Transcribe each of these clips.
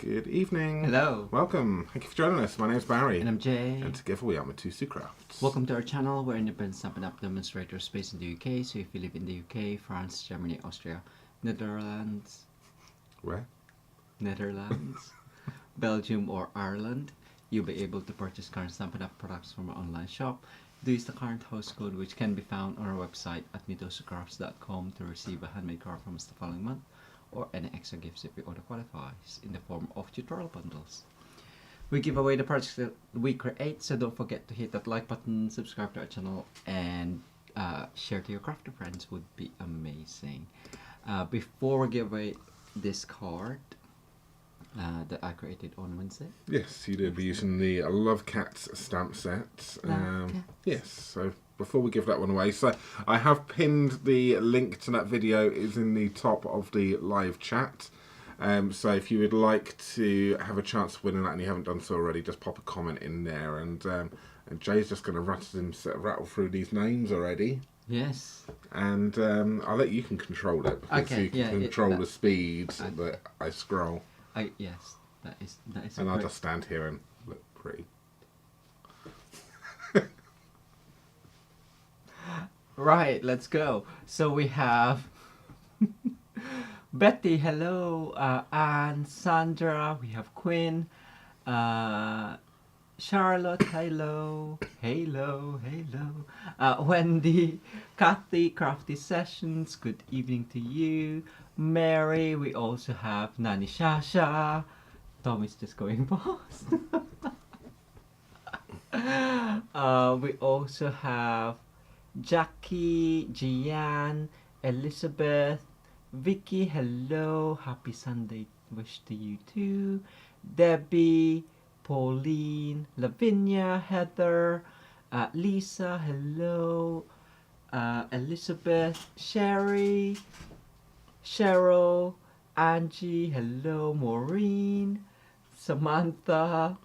Good evening. Hello. Welcome. Thank you for joining us. My name's Barry. And I'm Jay. And together we are Mitosu Crafts. Welcome to our channel. We're independent Stampin Up demonstrators based in the UK. So if you live in the UK, France, Germany, Austria, Netherlands, Where? Netherlands, Belgium or Ireland, you'll be able to purchase current Stampin Up products from our online shop. Do use the current host code, which can be found on our website at mitosocrafts.com to receive a handmade card from us the following month, or any extra gifts if your order qualifies, in the form of tutorial bundles. We give away the projects that we create, so don't forget to hit that like button, subscribe to our channel, and share to your crafter friends would be amazing. Before we give away this card that I created on Wednesday. Yes, you did. We're using the Love Cats stamp set. Yes, so before we give that one away, so I have pinned the link to that video, is in the top of the live chat. So if you would like to have a chance of winning that and you haven't done so already, just pop a comment in there. And Jay's just going to rattle through these names already. Yes. And I'll let you can control it, because you can control the speed that I scroll. Yes, that is. And I'll just stand here and look pretty. Right, let's go. So we have Betty, hello, Anne, Sandra, we have Quinn, Charlotte, hello, Wendy, Kathy, Crafty Sessions, good evening to you, Mary, we also have Nani Shasha, Tom is just going past. We also have Jackie, Gian, Elizabeth, Vicky, hello, happy Sunday wish to you too, Debbie, Pauline, Lavinia, Heather, Lisa, hello, Elizabeth, Sherry, Cheryl, Angie, hello, Maureen, Samantha,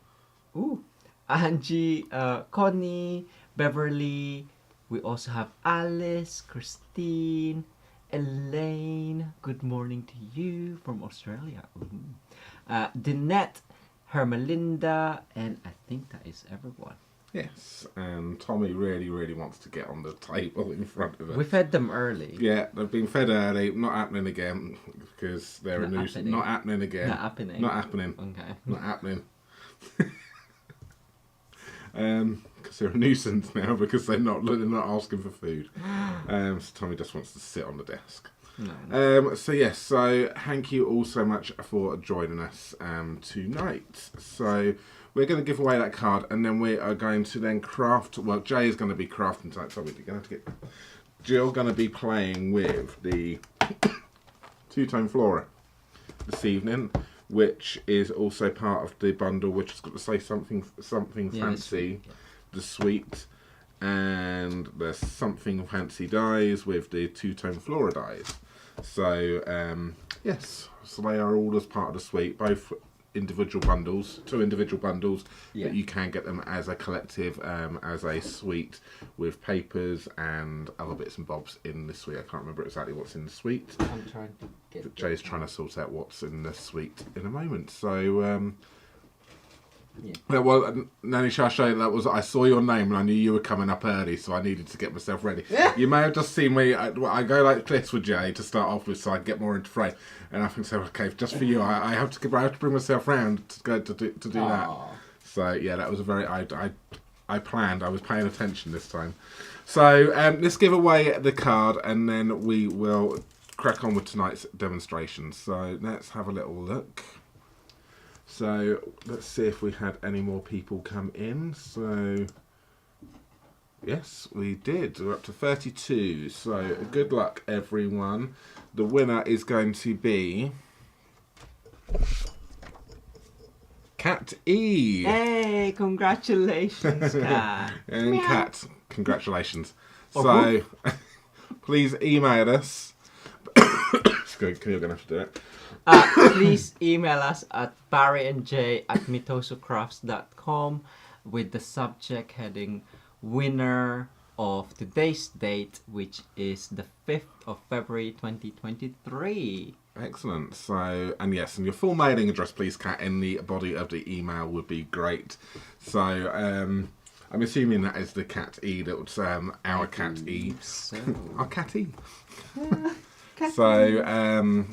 Angie, Connie, Beverly. We also have Alice, Christine, Elaine, good morning to you from Australia. Danette, Hermelinda, and I think that is everyone. Yes, and Tommy really wants to get on the table in front of us. We fed them early. Yeah, they've been fed early. Not happening again, because they're a nuisance. Not happening again. Not happening. Not happening. Okay. Not happening. Because they're a nuisance now, because they're not asking for food. So Tommy just wants to sit on the desk. No. So yes, so thank you all so much for joining us tonight. So we're going to give away that card, and then we are going to then craft. Well, Jay is going to be crafting tonight, so we're going to have to get Jill going to be playing with the two-tone Flora this evening, which is also part of the bundle, which has got to say something fancy, the suite, and there's something fancy dies with the two-tone Flora dies. So yes, so they are all as part of the suite, both individual bundles, two individual bundles, but you can get them as a collective, as a suite with papers and other bits and bobs in the suite. I can't remember exactly what's in the suite. I'm trying to get. But Jay's trying to sort out what's in the suite in a moment. So well, Nani Shashay, I saw your name and I knew you were coming up early, so I needed to get myself ready. You may have just seen me. I go like this with Jay to start off with, so I can get more into frame. And I think so. Okay, just for you, I have to bring myself round to go to do that. So yeah, that was a very I planned. I was paying attention this time. So let's give away the card, and then we will crack on with tonight's demonstration. So let's have a little look. So let's see if we had any more people come in. So yes, we did. We're up to 32. So good luck, everyone. The winner is going to be Cat E. Hey, congratulations, Cat. And Cat, congratulations. So please email us. You're going to have to do it. Please email us at barryandj@mitosocrafts.com with the subject heading winner of today's date, which is the 5th of February 2023. Excellent. So, and yes, and your full mailing address, please, Kat, in the body of the email would be great. So, I'm assuming that is the cat E. That's our cat E. So. Our cat E. Cat So,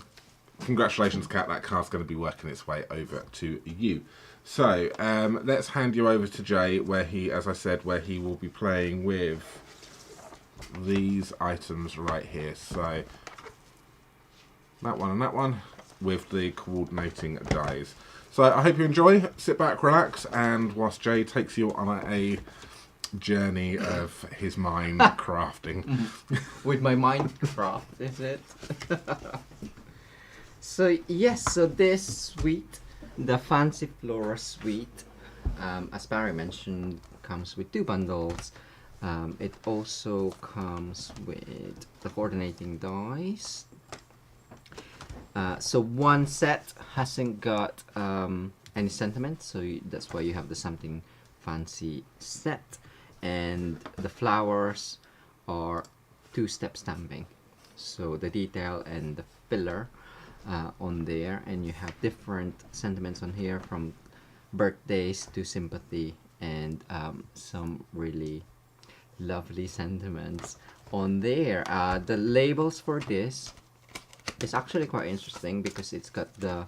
congratulations, Kat. That card's going to be working its way over to you. So, let's hand you over to Jay, where he, as I said, where he will be playing with these items right here. So, that one and that one with the coordinating dies. So I hope you enjoy. Sit back, relax, and whilst Jay takes you on a journey of his mind crafting. With my Minecraft, is it? So yes, so this suite, the Fancy Flora Suite, as Barry mentioned, comes with 2 bundles. It also comes with the coordinating dies. So one set hasn't got any sentiment, so that's why you have the something fancy set. And the flowers are 2-step stamping, so the detail and the filler on there, and you have different sentiments on here, from birthdays to sympathy, and some really lovely sentiments on there. The labels for this is actually quite interesting because it's got the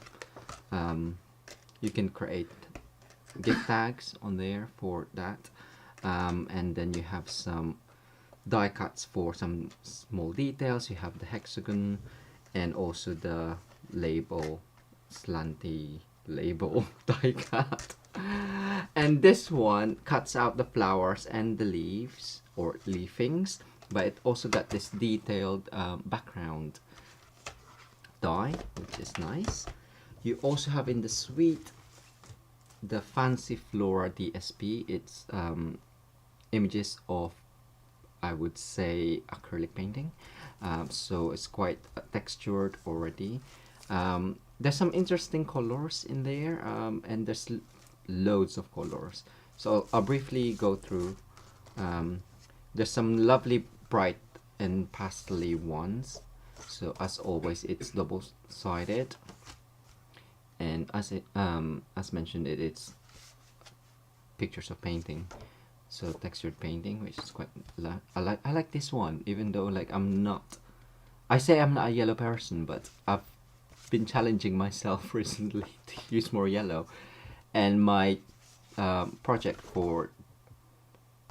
you can create gift tags on there for that, and then you have some die cuts for some small details. You have the hexagon and also the label, slanty label die cut. And this one cuts out the flowers and the leaves or leafings, but it also got this detailed background die, which is nice. You also have in the suite the Fancy Flora DSP. It's images of, I would say, acrylic painting, so it's quite textured already. There's some interesting colors in there, and there's loads of colors, so I'll briefly go through. There's some lovely bright and pastel-y ones. So as always, it's double-sided, and as mentioned, it's pictures of painting, so textured painting, which is quite I like this one, even though like I'm not a yellow person, but I've been challenging myself recently to use more yellow, and my project for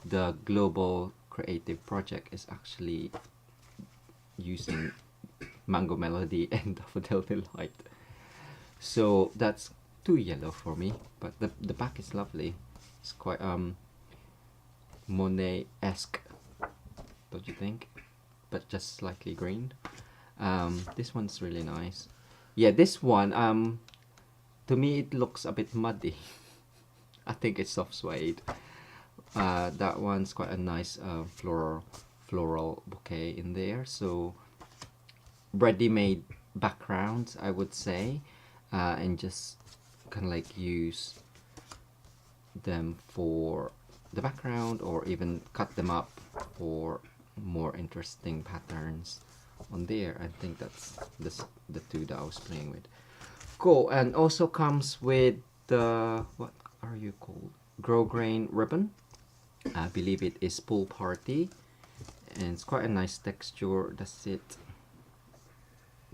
the global creative project is actually using Mango Melody and Daffodil Delight. So that's too yellow for me, but the back is lovely. It's quite Monet-esque, don't you think? But just slightly green. This one's really nice. Yeah, this one, to me it looks a bit muddy. I think it's soft suede. That one's quite a nice floral bouquet in there. So ready-made backgrounds, I would say, and just kind of like use them for the background, or even cut them up for more interesting patterns on there. I think that's the 2 that I was playing with. Cool. And also comes with the, what are you called, grow grain ribbon. I believe it is Pool Party, and it's quite a nice texture. Does it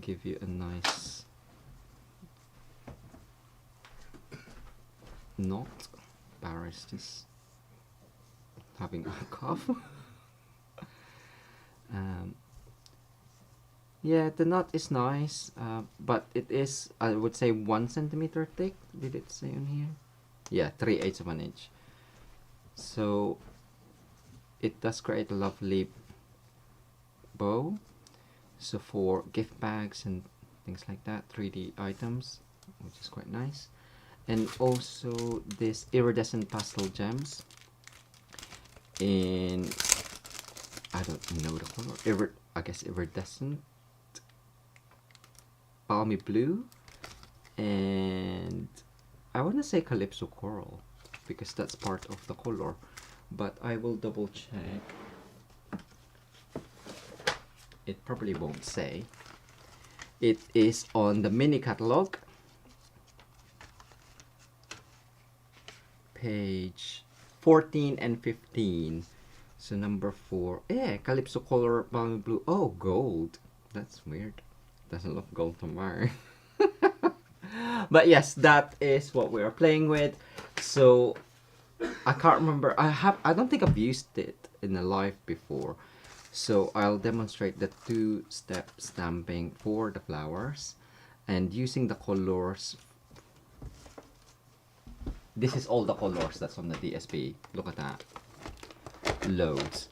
give you a nice knot? Barry's just having a cough. Yeah, the knot is nice, but it is, I would say, 1 centimeter thick. Did it say on here? Yeah, 3/8 of an inch. So it does create a lovely bow. So for gift bags and things like that, 3D items, which is quite nice. And also this iridescent pastel gems in, I don't know the color, I guess iridescent balmy blue, and I want to say calypso coral because that's part of the color, but I will double check. It probably won't say. It is on the mini catalog, page 14 and 15. So number 4, Calypso color, balmy blue. Oh, gold. That's weird. Doesn't look gold to mine. But yes, that is what we are playing with. So I can't remember. I don't think I've used it in a live before. So I'll demonstrate the 2-step stamping for the flowers and using the colors. This is all the colors that's on the DSP. Look at that. Loads.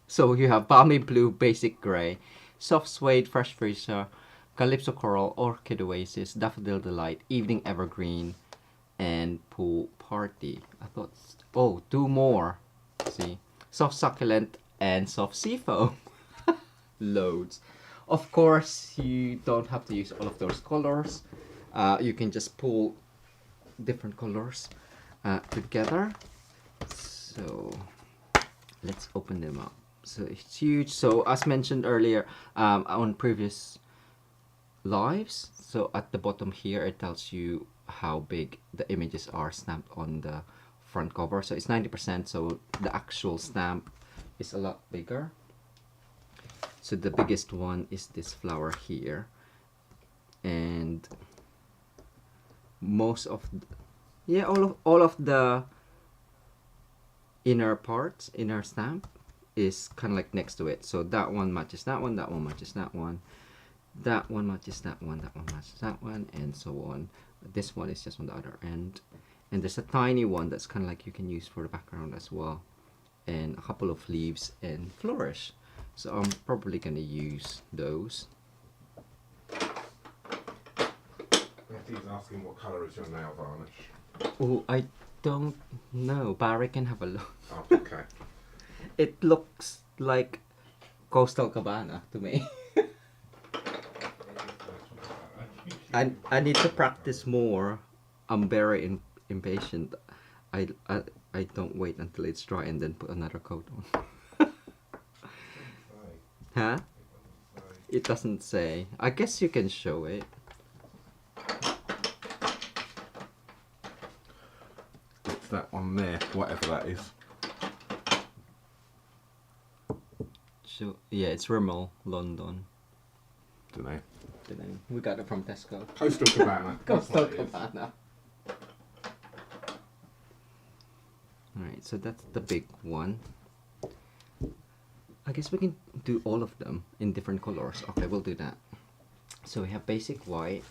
So you have balmy blue, basic gray, soft suede, fresh freesia, calypso coral, orchid oasis, daffodil delight, evening evergreen, and pool party. I thought, oh, 2 more. See, soft succulent and soft seafoam. Loads. Of course, you don't have to use all of those colors. You can just pull different colors together. So let's open them up. So it's huge. So as mentioned earlier on previous lives, so at the bottom here it tells you how big the images are stamped on the front cover. So it's 90%, so the actual stamp is a lot bigger. So the biggest one is this flower here, and most of all of the inner parts, inner stamp is kind of like next to it. So that one matches that one, that one matches that one, that one matches that one, that one matches that one, and so on. This one is just on the other end, and there's a tiny one that's kind of like you can use for the background as well, and a couple of leaves and flourish. So I'm probably gonna use those. He's asking what colour is your nail varnish. Oh, I don't know. Barry can have a look. Oh, okay. It looks like Coastal Cabana to me. I need to practice more. I'm very impatient. I don't wait until it's dry and then put another coat on. Huh? It doesn't say. I guess you can show it. It's that on there, whatever that is. So yeah, it's Rimmel, London. Dunno. We got it from Tesco. Coastal Cabana. Coastal Cabana. Alright, so that's the big one. I guess we can do all of them in different colors. Okay, we'll do that. So we have basic white.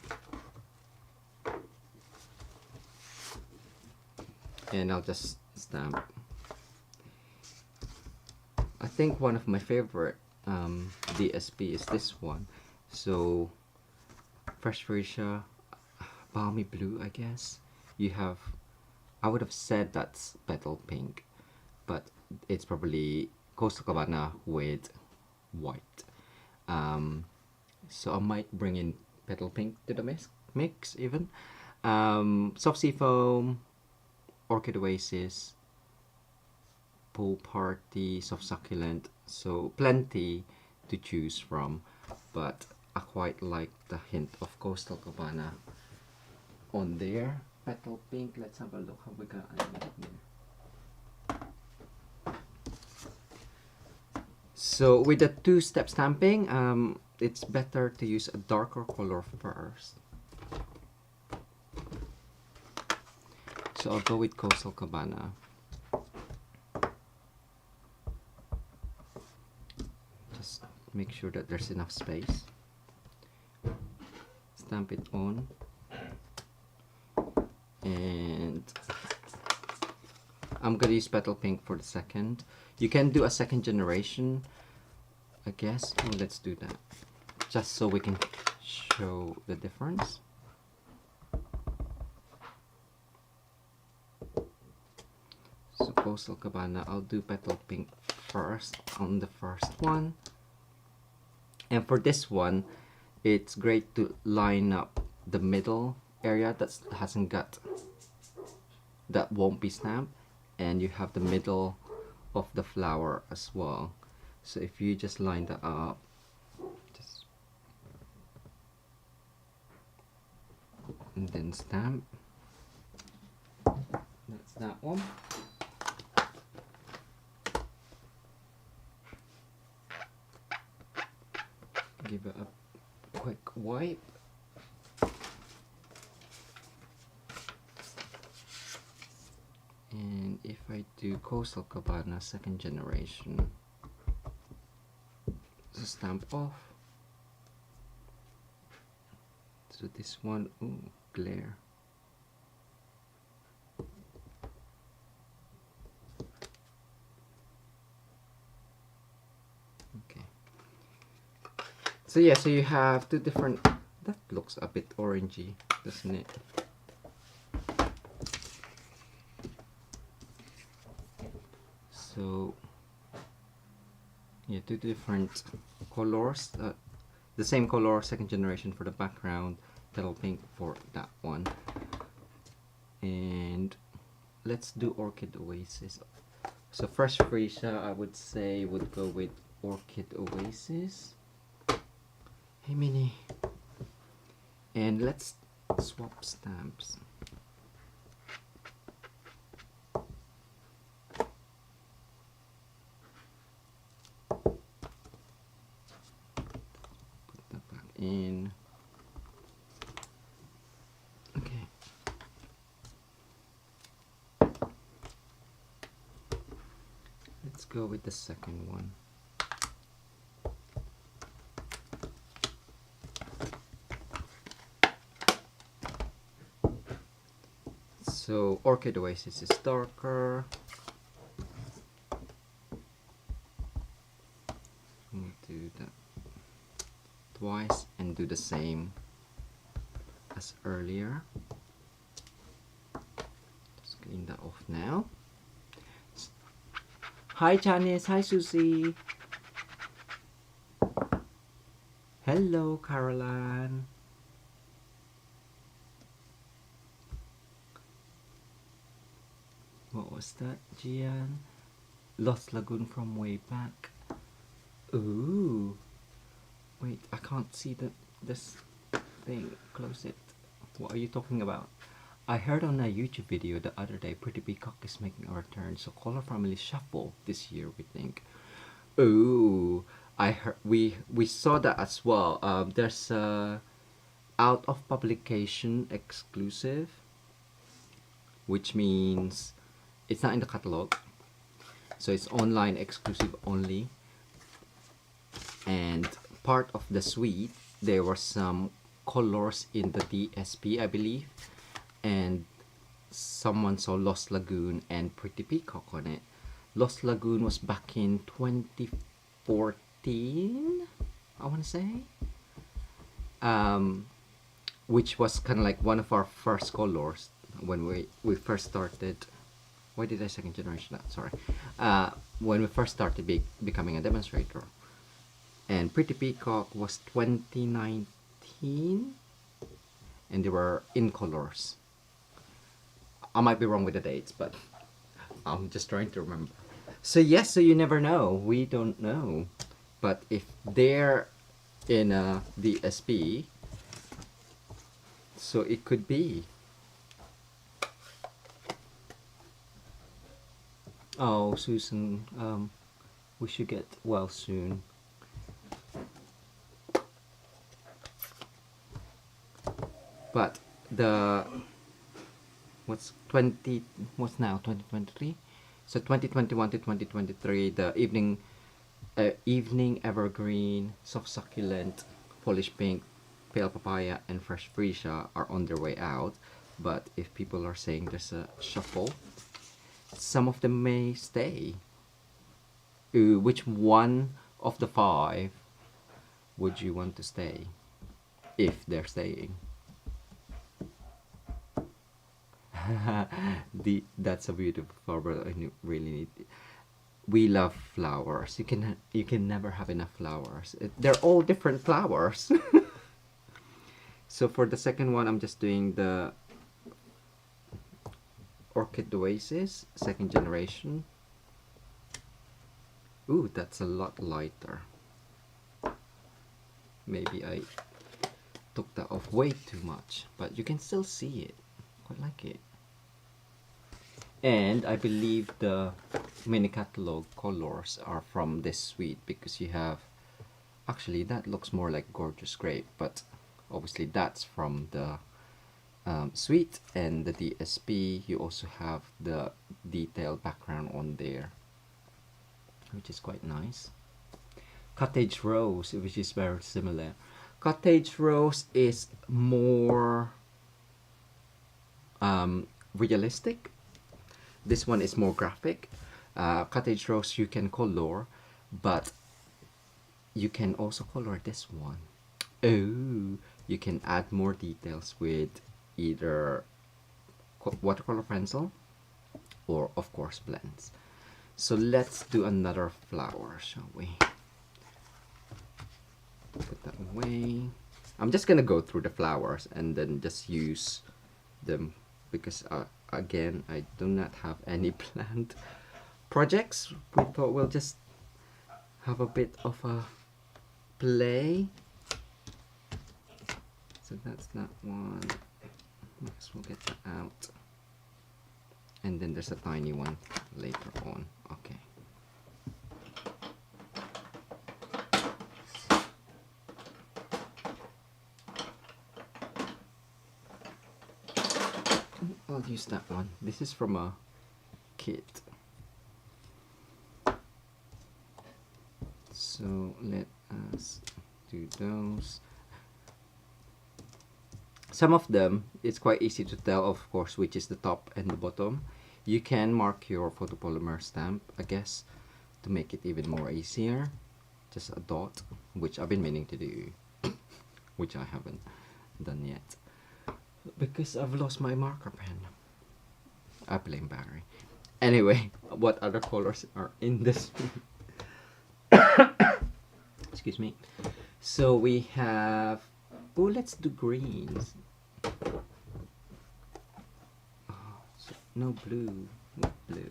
And I'll just stamp. I think one of my favorite DSP is this one. So fresh freesia, balmy blue, I guess. You have, I would have said that's petal pink, but it's probably Coastal Cabana with white. So I might bring in petal pink to the mix even. Soft seafoam, orchid oasis, pool party, soft succulent. So plenty to choose from, but I quite like the hint of Coastal Cabana on there. Petal pink, let's have a look how we got it. So with the 2-step stamping, it's better to use a darker color first. So I'll go with Coastal Cabana. Just make sure that there's enough space. Stamp it on. And I'm gonna use petal pink for the second. You can do a second generation, I guess. Oh, let's do that, just so we can show the difference. So Coastal Cabana, I'll do petal pink first on the first one. And for this one, it's great to line up the middle area that hasn't got, that won't be stamped, and you have the middle of the flower as well. So if you just line that up, just and then stamp. That's that one. Give it a quick wipe. And if I do Coastal Cabana second generation, so stamp off. So this one, ooh, glare. Okay. So yeah, so you have two different, that looks a bit orangey, doesn't it? So yeah, two different colors, the same color, second generation for the background, kettle pink for that one. And let's do Orchid Oasis. So first freesia, I would say would go with Orchid Oasis. Hey Minnie. And let's swap stamps. In. Okay. Let's go with the second one. So Orchid Oasis is darker. We'll do that twice and do the same as earlier. Just clean that off now. Hi Janice, hi Susie. Hello Caroline. What was that, Gian? Lost Lagoon from way back. Ooh. Wait, I can't see this thing. Close it. What are you talking about? I heard on a YouTube video the other day Pretty Peacock is making a return, so Color Family Shuffle this year, we think. Ooh, I heard we saw that as well. There's a out of publication exclusive, which means it's not in the catalog, so it's online exclusive only. And part of the suite, there were some colors in the DSP, I believe, and someone saw Lost Lagoon and Pretty Peacock on it. Lost Lagoon was back in 2014, I want to say, which was kind of like one of our first colors when we first started. Why did I second generation that? Sorry. When we first started becoming a demonstrator. And Pretty Peacock was 2019, and they were in colors. I might be wrong with the dates, but I'm just trying to remember. So yes, so you never know. We don't know. But if they're in a DSP, so it could be. Oh, Susan, we should get well soon. But the what's now 2023, so 2021 to 2023, the evening evergreen, soft succulent, polish pink, pale papaya, and fresh freesia are on their way out. But if people are saying there's a shuffle, some of them may stay. Which one of the 5 would you want to stay if they're staying? That's a beautiful flower. I really need. We love flowers. You can never have enough flowers. They're all different flowers. So for the second one, I'm just doing the Orchid Oasis second generation. Ooh, that's a lot lighter. Maybe took that off way too much, but you can still see it. Quite like it. And I believe the mini catalog colors are from this suite, because you have, actually that looks more like Gorgeous Grape, but obviously that's from the suite. And the DSP, you also have the detailed background on there, which is quite nice. Cottage Rose, which is very similar. Cottage Rose is more realistic. This one is more graphic. Cottage Rose you can color, but you can also color this one. Oh, you can add more details with either watercolor pencil or of course blends. So let's do another flower, shall we? Put that away. I'm just gonna go through the flowers and then just use them, because again, I do not have any planned projects. We thought we'll just have a bit of a play. So that's that one. Next we'll get that out. And then there's a tiny one later on. Okay. I'll use that one. This is from a kit. So let us do those. Some of them, it's quite easy to tell, of course, which is the top and the bottom. You can mark your photopolymer stamp, I guess, to make it even more easier. Just a dot, which I've been meaning to do, which I haven't done yet, because I've lost my marker pen. I blame Barry. Anyway, what other colors are in this? Excuse me. So we have, oh, let's do greens. Oh, so no blue. No blue.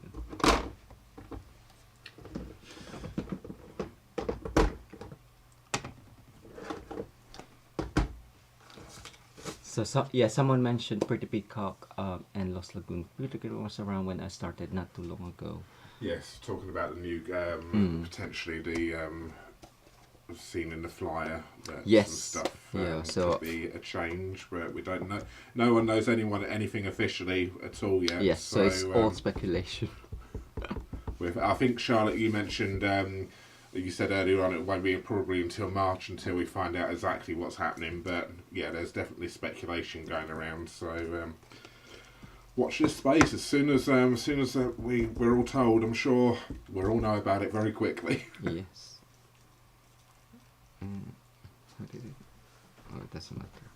So yeah, someone mentioned Pretty Peacock and Lost Lagoon. Pretty Peacock was around when I started not too long ago. Yes, talking about the new, potentially the seen in the flyer. Yes. Some stuff. Yeah, so could be a change, but we don't know. No one knows anything officially at all yet. Yes, so it's all speculation. I think, Charlotte, you mentioned, you said earlier on, it won't be probably until March until we find out exactly what's happening. But yeah, there's definitely speculation going around. So watch this space. As soon as we're all told, I'm sure we'll all know about it very quickly. Yes. How did it? Oh, it doesn't matter.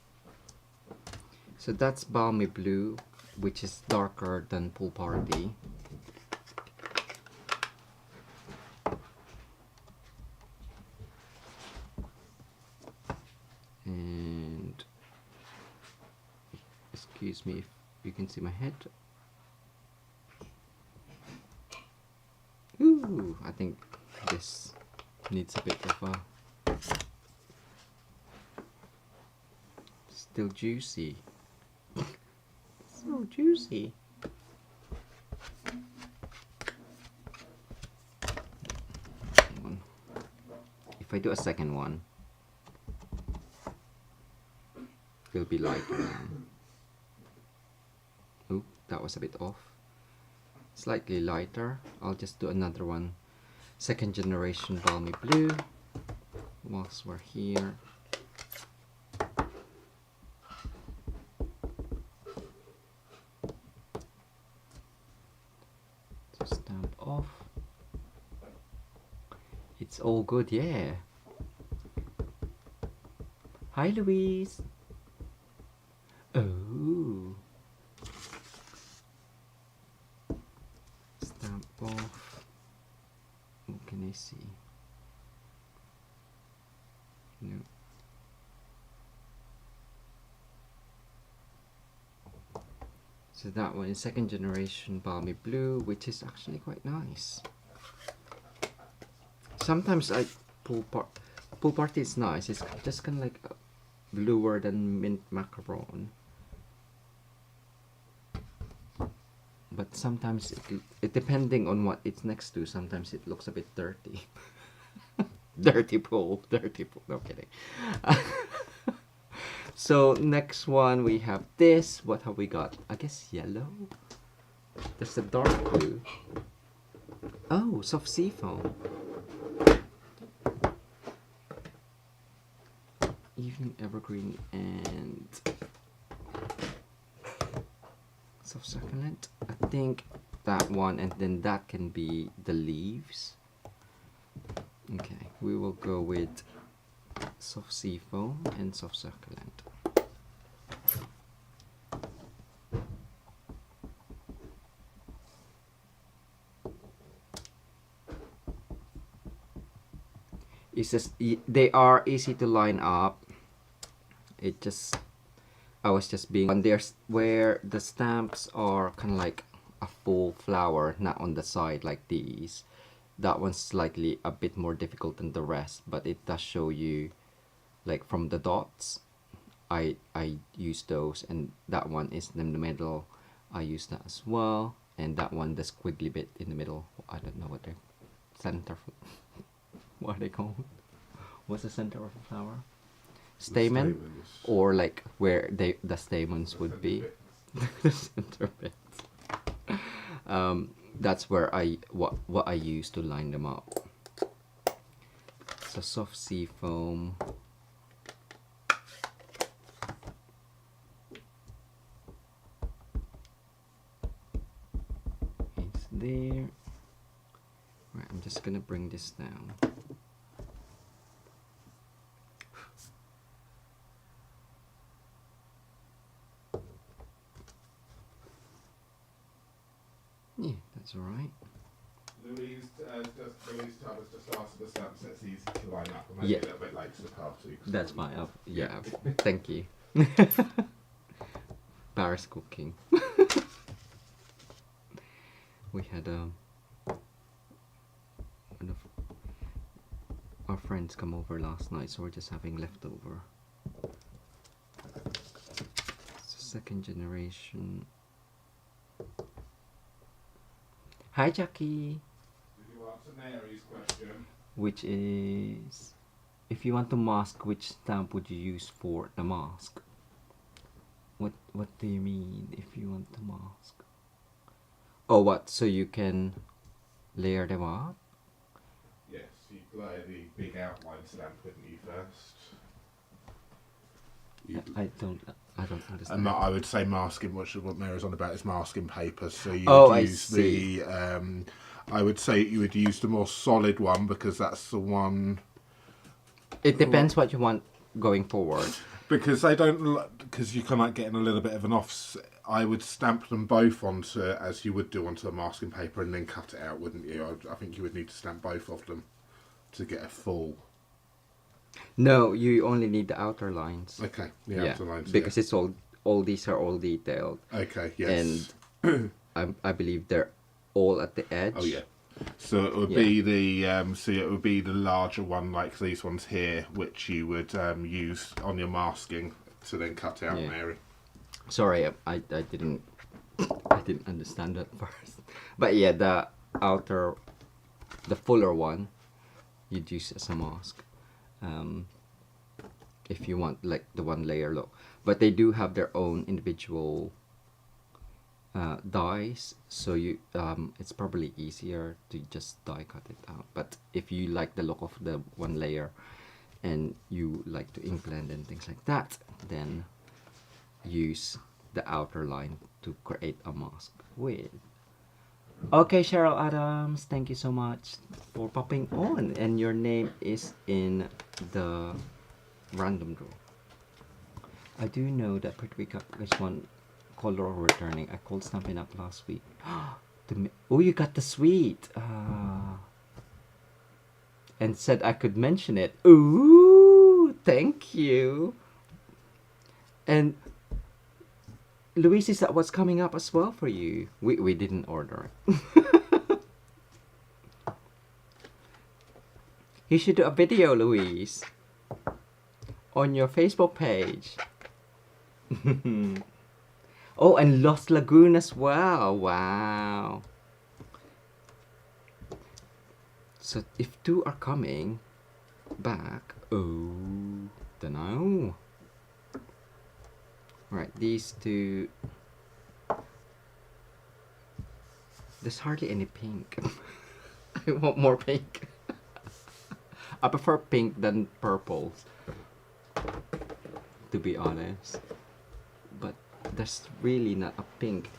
So that's Balmy Blue, which is darker than Pool Party. And excuse me if you can see my head. Ooh, I think this needs a bit of a still juicy. So juicy. If I do a second one, it'll be lighter. Oop, that was a bit off. Slightly lighter. I'll just do another one. Second generation Balmy Blue. Whilst we're here. So stamp off. It's all good, yeah. Hi, Louise. Oh. Stamp off. What can I see? No. So that one is second generation Balmy Blue, which is actually quite nice. Sometimes pool party is nice. It's just kind of like bluer than mint macaron. But sometimes it depending on what it's next to, sometimes it looks a bit dirty. Dirty pool. No kidding. So next one we have this. What have we got? I guess yellow. There's a dark blue. Oh, soft sea foam. Evening evergreen and soft succulent. I think that one, and then that can be the leaves. Okay, we will go with soft sea foam and soft succulent. It's just, they are easy to line up. It just, I was just being on there's where the stamps are kind of like a full flower, not on the side like these. That one's slightly a bit more difficult than the rest, but it does show you like from the dots. I use those, and that one is in the middle. I use that as well, and that one, the squiggly bit in the middle. I don't know what they're center. What are they called? What's the center of a flower? Stamen, or like where the stamens would be. The center bit. That's where what I use to line them up. So soft sea foam. It's there. Right, I'm just gonna bring this down. Yeah, that's all right. Louise Thomas just asked the stamps that's easy to line up. Maybe a little bit late to the party. That's fine. Yeah, thank you. Paris cooking. We had one of our friends come over last night, so we're just having leftover. It's a second generation. Hi, Jackie. Did you answer Mary's question? Which is, if you want to mask, which stamp would you use for the mask? What do you mean if you want to mask? Oh, what? So you can layer them up? Yes, you layer the big outline stamp, wouldn't you, first? I don't understand. And I would say masking, what Mary's on about is masking paper. So you Oh, would I use see. I would say you would use the more solid one because that's the one. It depends what you want going forward. Because they don't, because you kind of like getting a little bit of an off. I would stamp them both onto, as you would do onto a masking paper, and then cut it out, wouldn't you? I think you would need to stamp both of them to get a full. No, you only need the outer lines. Okay, the outer lines. Because it's all these are all detailed. Okay, yes. And I believe they're all at the edge. Oh yeah. So it would be the it would be the larger one like these ones here, which you would use on your masking to then cut out, Mary. Sorry, I didn't understand that first. But yeah, the outer, the fuller one, you'd use as a mask. If you want like the one layer look, but they do have their own individual dies, so you it's probably easier to just die cut it out. But if you like the look of the one layer and you like to ink blend and things like that, then use the outer line to create a mask with. Okay, Cheryl Adams, thank you so much for popping on, and your name is in the random draw. I do know that Puerto Rico is one color returning. I called Stampin' Up last week. Oh, you got the sweet. And said I could mention it. Ooh, thank you. And Louise, is that what's coming up as well for you? We didn't order it. You should do a video, Louise. on your Facebook page. Oh, and Lost Lagoon as well. Wow. So if 2 are coming back, oh, don't know. Right, these 2. There's hardly any pink. I want more pink. I prefer pink than purples, to be honest. But there's really not a pink.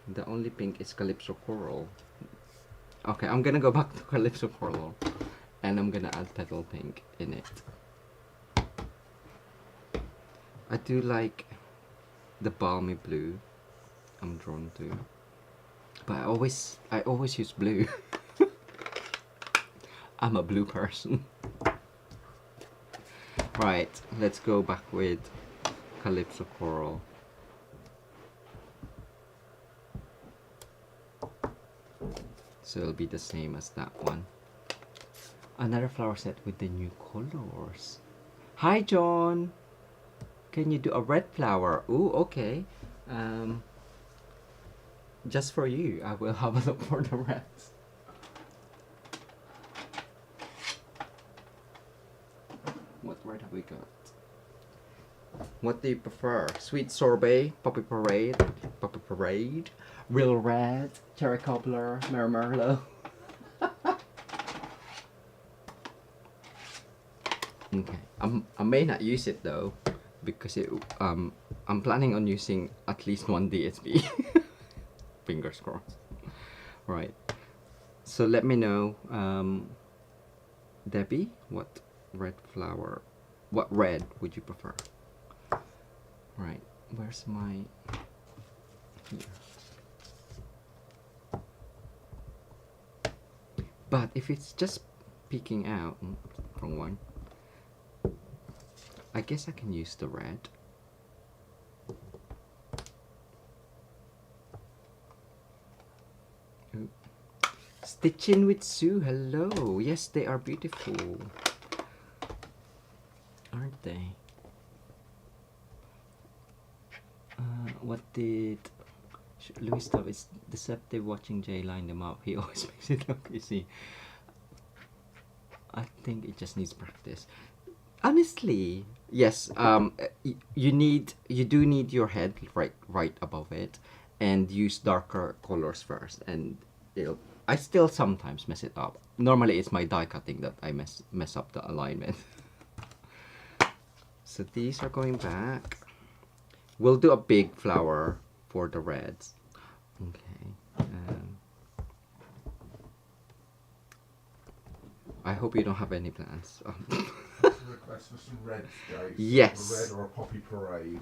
The only pink is Calypso Coral. Okay, I'm gonna go back to Calypso Coral, and I'm gonna add petal pink in it. I do like the balmy blue. I'm drawn to, but I always use blue. I'm a blue person. Right, let's go back with Calypso Coral. So it'll be the same as that one. Another flower set with the new colors. Hi John! Can you do a red flower? Ooh, okay. Just for you, I will have a look for the reds. What red have we got? What do you prefer? Sweet Sorbet, Poppy Parade, Real Red, Cherry Cobbler, Merlot. Okay, I may not use it though, because I'm planning on using at least one DSP. Fingers crossed. Right. So let me know, Debbie, what red would you prefer? Right, where's my... Here. But if it's just peeking out, wrong one, I guess I can use the red. Ooh. Stitching with Sue, hello. Yes, they are beautiful, aren't they? What did Louis Stubb is deceptive watching Jay line them up. He always makes it look easy. I think it just needs practice. Honestly, yes. You do need your head right above it, and use darker colors first. And I still sometimes mess it up. Normally, it's my die cutting that I mess up the alignment. So these are going back. We'll do a big flower for the reds. Okay. I hope you don't have any plans. Request for some reds, Jay. Yes. A red or a Poppy Parade.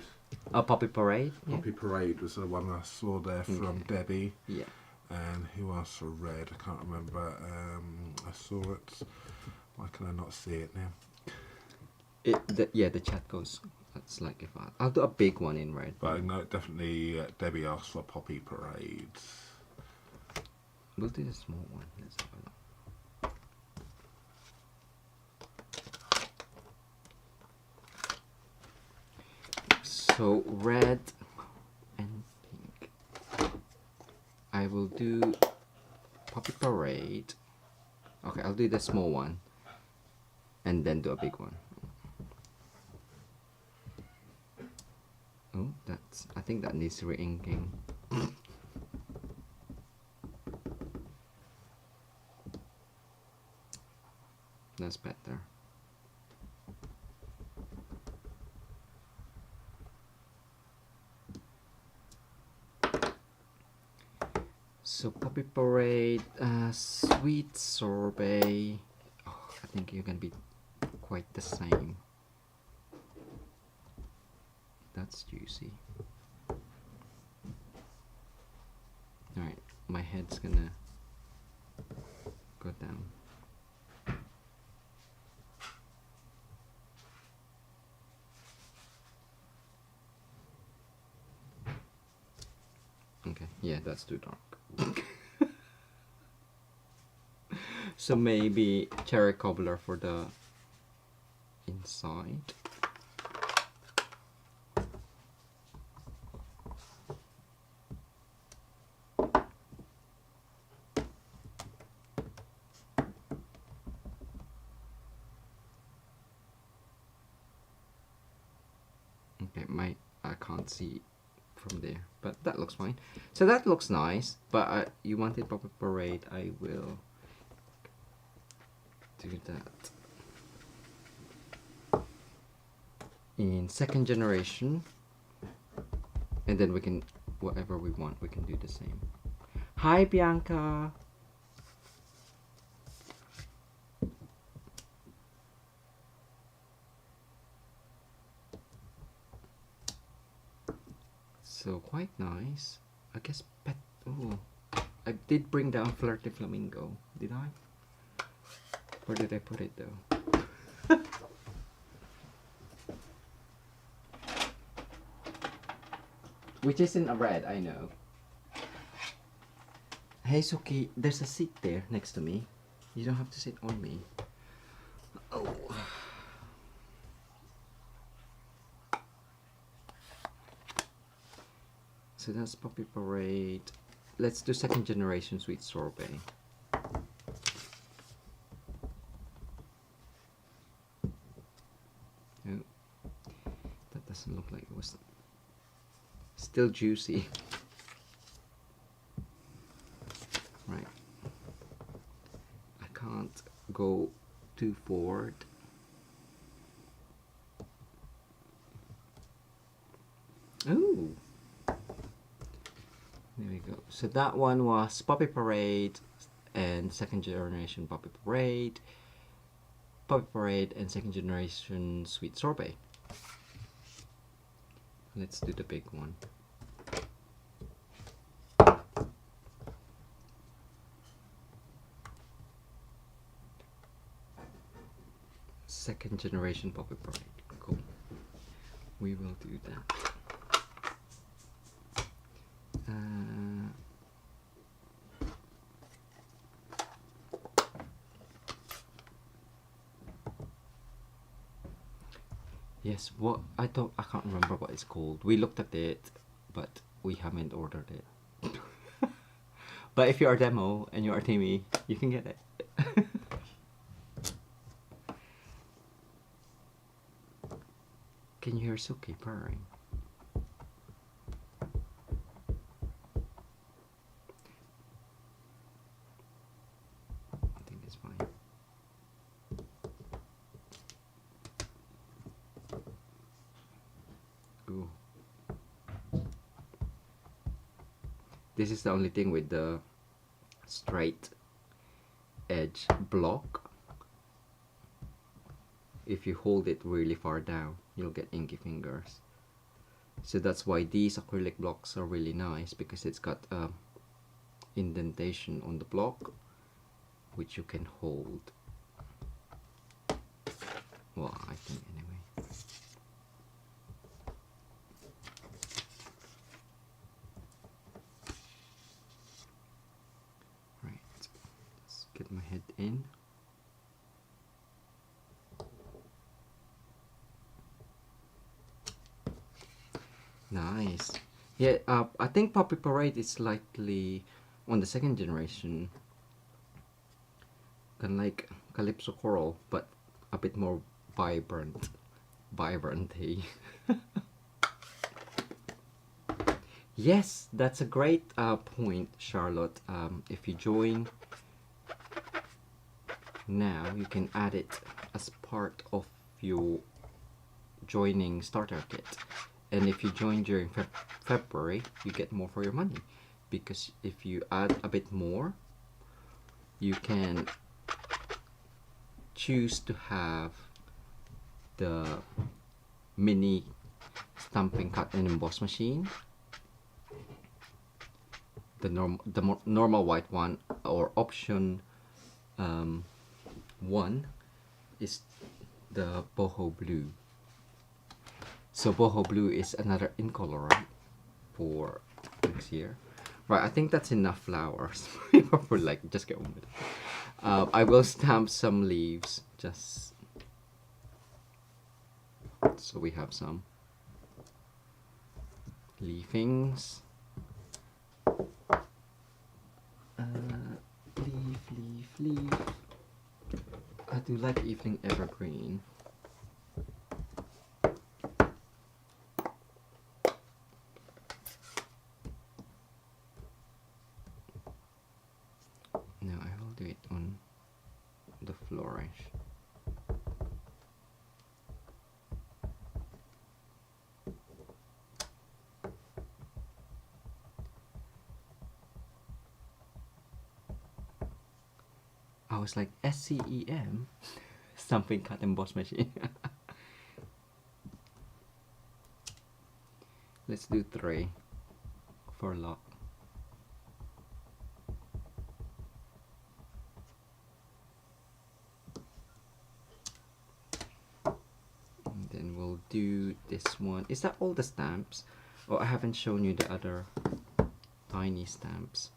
A Poppy Parade? Poppy Parade was the one I saw there from Debbie. Yeah. And who asked for red? I can't remember. I saw it. Why can I not see it now? The chat goes slightly fast. I'll do a big one in red. But no, definitely Debbie asked for Poppy Parades. We'll do the small one. Let's have a look. So red and pink. I will do Poppy Parade. Okay, I'll do the small one and then do a big one. Oh, I think that needs re-inking. That's better. So Poppy Parade, Sweet Sorbet. Oh, I think you're gonna be quite the same. That's juicy. Alright, my head's gonna go down. Okay, yeah, that's too dark. So maybe Cherry Cobbler for the inside. Okay, I can't see from there, but that looks fine. So that looks nice, but you wanted Puppet Parade, I will do that. In second generation, and then we can, whatever we want, we can do the same. Hi Bianca! So quite nice. I guess pet. Oh, I did bring down Flirty Flamingo. Did I? Where did I put it though? Which isn't a red, I know. Hey Suki, there's a seat there next to me. You don't have to sit on me. Oh. So that's Puppy Parade. Let's do second generation Sweet Sorbet. Oh, that doesn't look like it was still juicy. Right. I can't go too forward. Ooh. There we go. So that one was Puppy Parade and second generation Puppy Parade, and second generation Sweet Sorbet. Let's do the big one. Second generation Puppy Parade. Cool. We will do that. Yes, what I can't remember what it's called. We looked at it, but we haven't ordered it. But if you're a demo and you're a Timmy, you can get it. Can you hear Suki purring? I think it's fine. Ooh. This is the only thing with the straight edge block. If you hold it really far down, you'll get inky fingers. So that's why these acrylic blocks are really nice, because it's got indentation on the block which you can hold. Well, I think anyway. Right, let's get my head in. Nice. Yeah, I think Puppy Parade is slightly on the second generation, kind of like Calypso Coral, but a bit more vibrant. Hey. Yes, that's a great point, Charlotte. If you join now, you can add it as part of your joining starter kit. And if you join during February, you get more for your money, because if you add a bit more, you can choose to have the mini stamping cut and emboss machine, the normal white one, or option 1 is the boho blue. So boho blue is another in color, right, for next year. Right, I think that's enough flowers. For like, just get on with it. I will stamp some leaves. Just So we have some leafings. Leaf. I do like Evening Evergreen. No, I will do it on the flourish. I was like, SCEM? Something cut emboss machine. Let's do 3 for luck. And then we'll do this one. Is that all the stamps? Oh, I haven't shown you the other tiny stamps.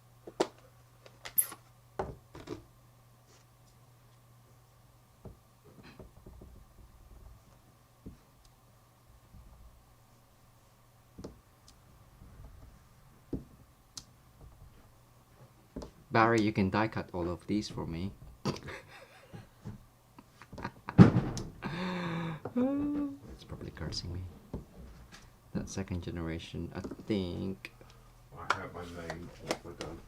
Barry, you can die cut all of these for me. It's probably cursing me. That second generation, I think. I have my name. What have I done?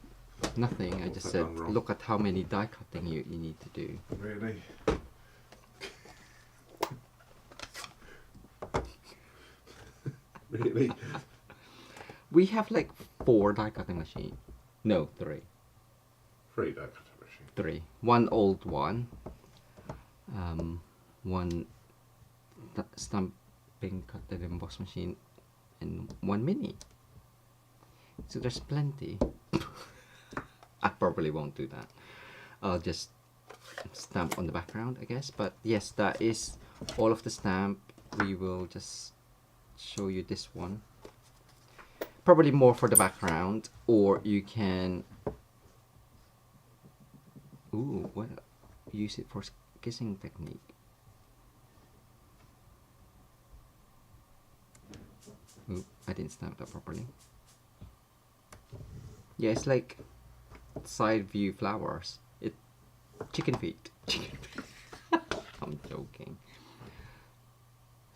Nothing. I What's just I said, done wrong? look at how many die cutting you need to do. Really? Really? We have like 4 die cutting machines. No, 3. 3 die cutting machine. 3. One old one. One stamping cut and emboss machine, and 1 mini. So there's plenty. I probably won't do that. I'll just stamp on the background, I guess. But yes, that is all of the stamp. We will just show you this one. Probably more for the background, or you can use it for kissing technique. Oop, I didn't stamp that properly. Yeah, it's like side view flowers. Chicken feet. I'm joking.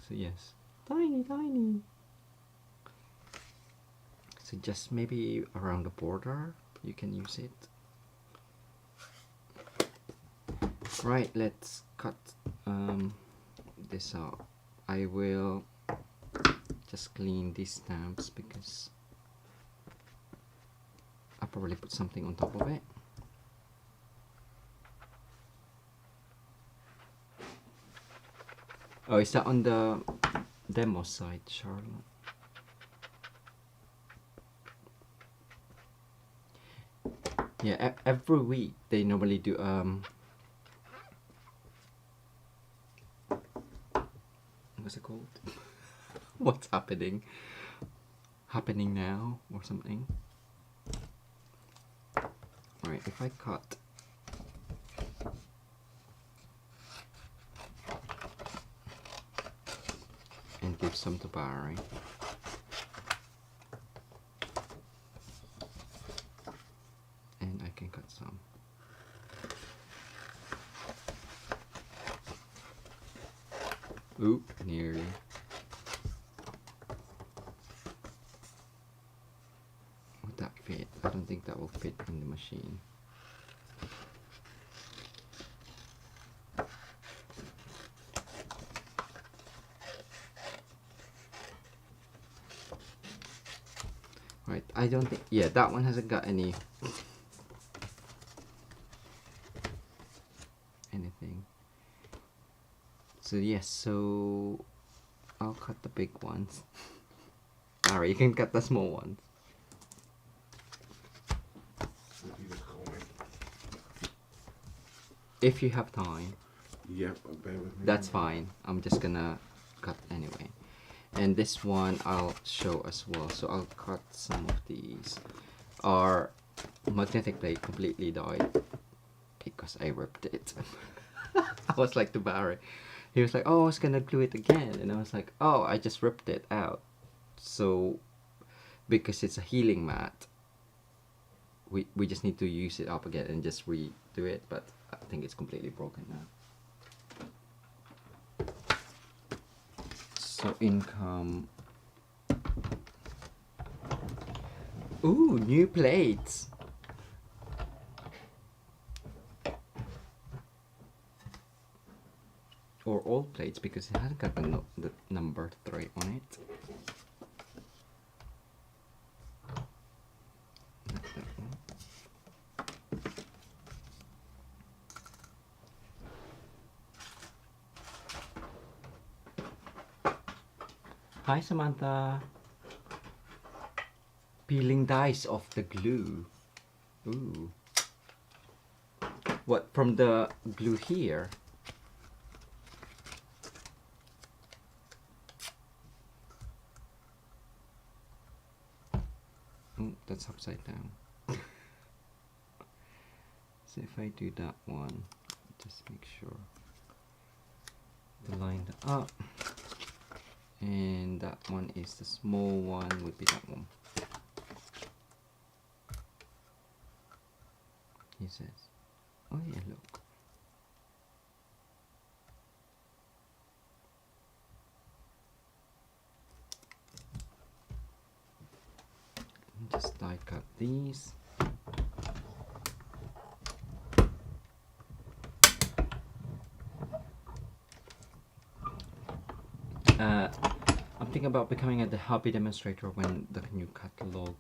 So yes, tiny. So just maybe around the border you can use it. Right, let's cut this out. I will just clean these stamps because I'll probably put something on top of it. Oh, is that on the demo side, Charlotte? Yeah, every week they normally do what's it called? What's happening? Happening now or something. Right, if I cut and give some to Barry. And I can cut some. Oop, nearly. Would that fit? I don't think that will fit in the machine. Right, I don't think, yeah, that one hasn't got anything. So yes, so I'll cut the big ones. Alright, you can cut the small ones. You just call me. If you have time. Yep, bear with me. That's fine. I'm just gonna cut anyway. And this one I'll show as well. So I'll cut some of these. Our magnetic plate completely died because I ripped it. I was like to Barry, He was like, oh, I was gonna glue it again, and I was like, oh, I just ripped it out. So because it's a healing mat, we just need to use it up again and just redo it, but I think it's completely broken now. So income. Ooh, new plates. Or old plates, because it hasn't got the number 3 on it. Not that one. Hi Samantha. Peeling dice off the glue. Ooh. What, from the glue here? Oh, that's upside down. So if I do that one, just make sure to line that up. And that one is the small one, would be that one. He says, oh yeah, look. Just die cut these. I'm thinking about becoming a hobby demonstrator when the new catalog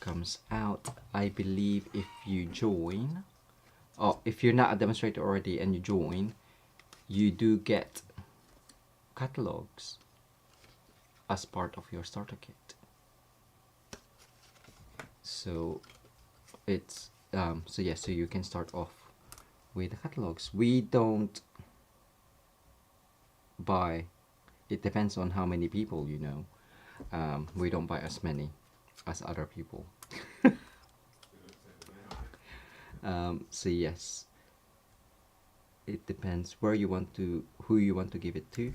comes out. I believe if you join, or if you're not a demonstrator already and you join, you do get catalogs as part of your starter kit. So it's so you can start off with the catalogs. We don't buy, it depends on how many people you know. We don't buy as many as other people. So yes, it depends where you want to, who you want to give it to,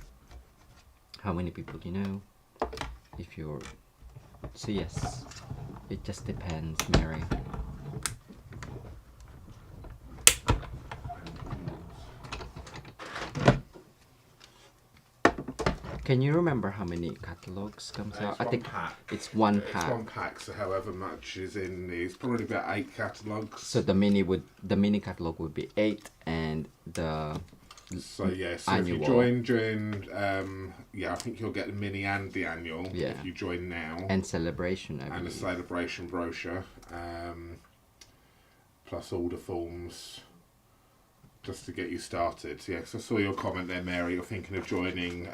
how many people you know, if you're, so yes, it just depends, Mary. Can you remember how many catalogs comes out? I think pack. It's one pack. It's one pack, so however much is in these, probably about 8 catalogs. So the mini catalog would be 8, and the so yeah, so annual. If you join during, I think you'll get the mini and the annual. Yeah. If you join now. And celebration, I believe. And a celebration brochure, plus order forms, just to get you started. So, yeah, so I saw your comment there, Mary. You're thinking of joining.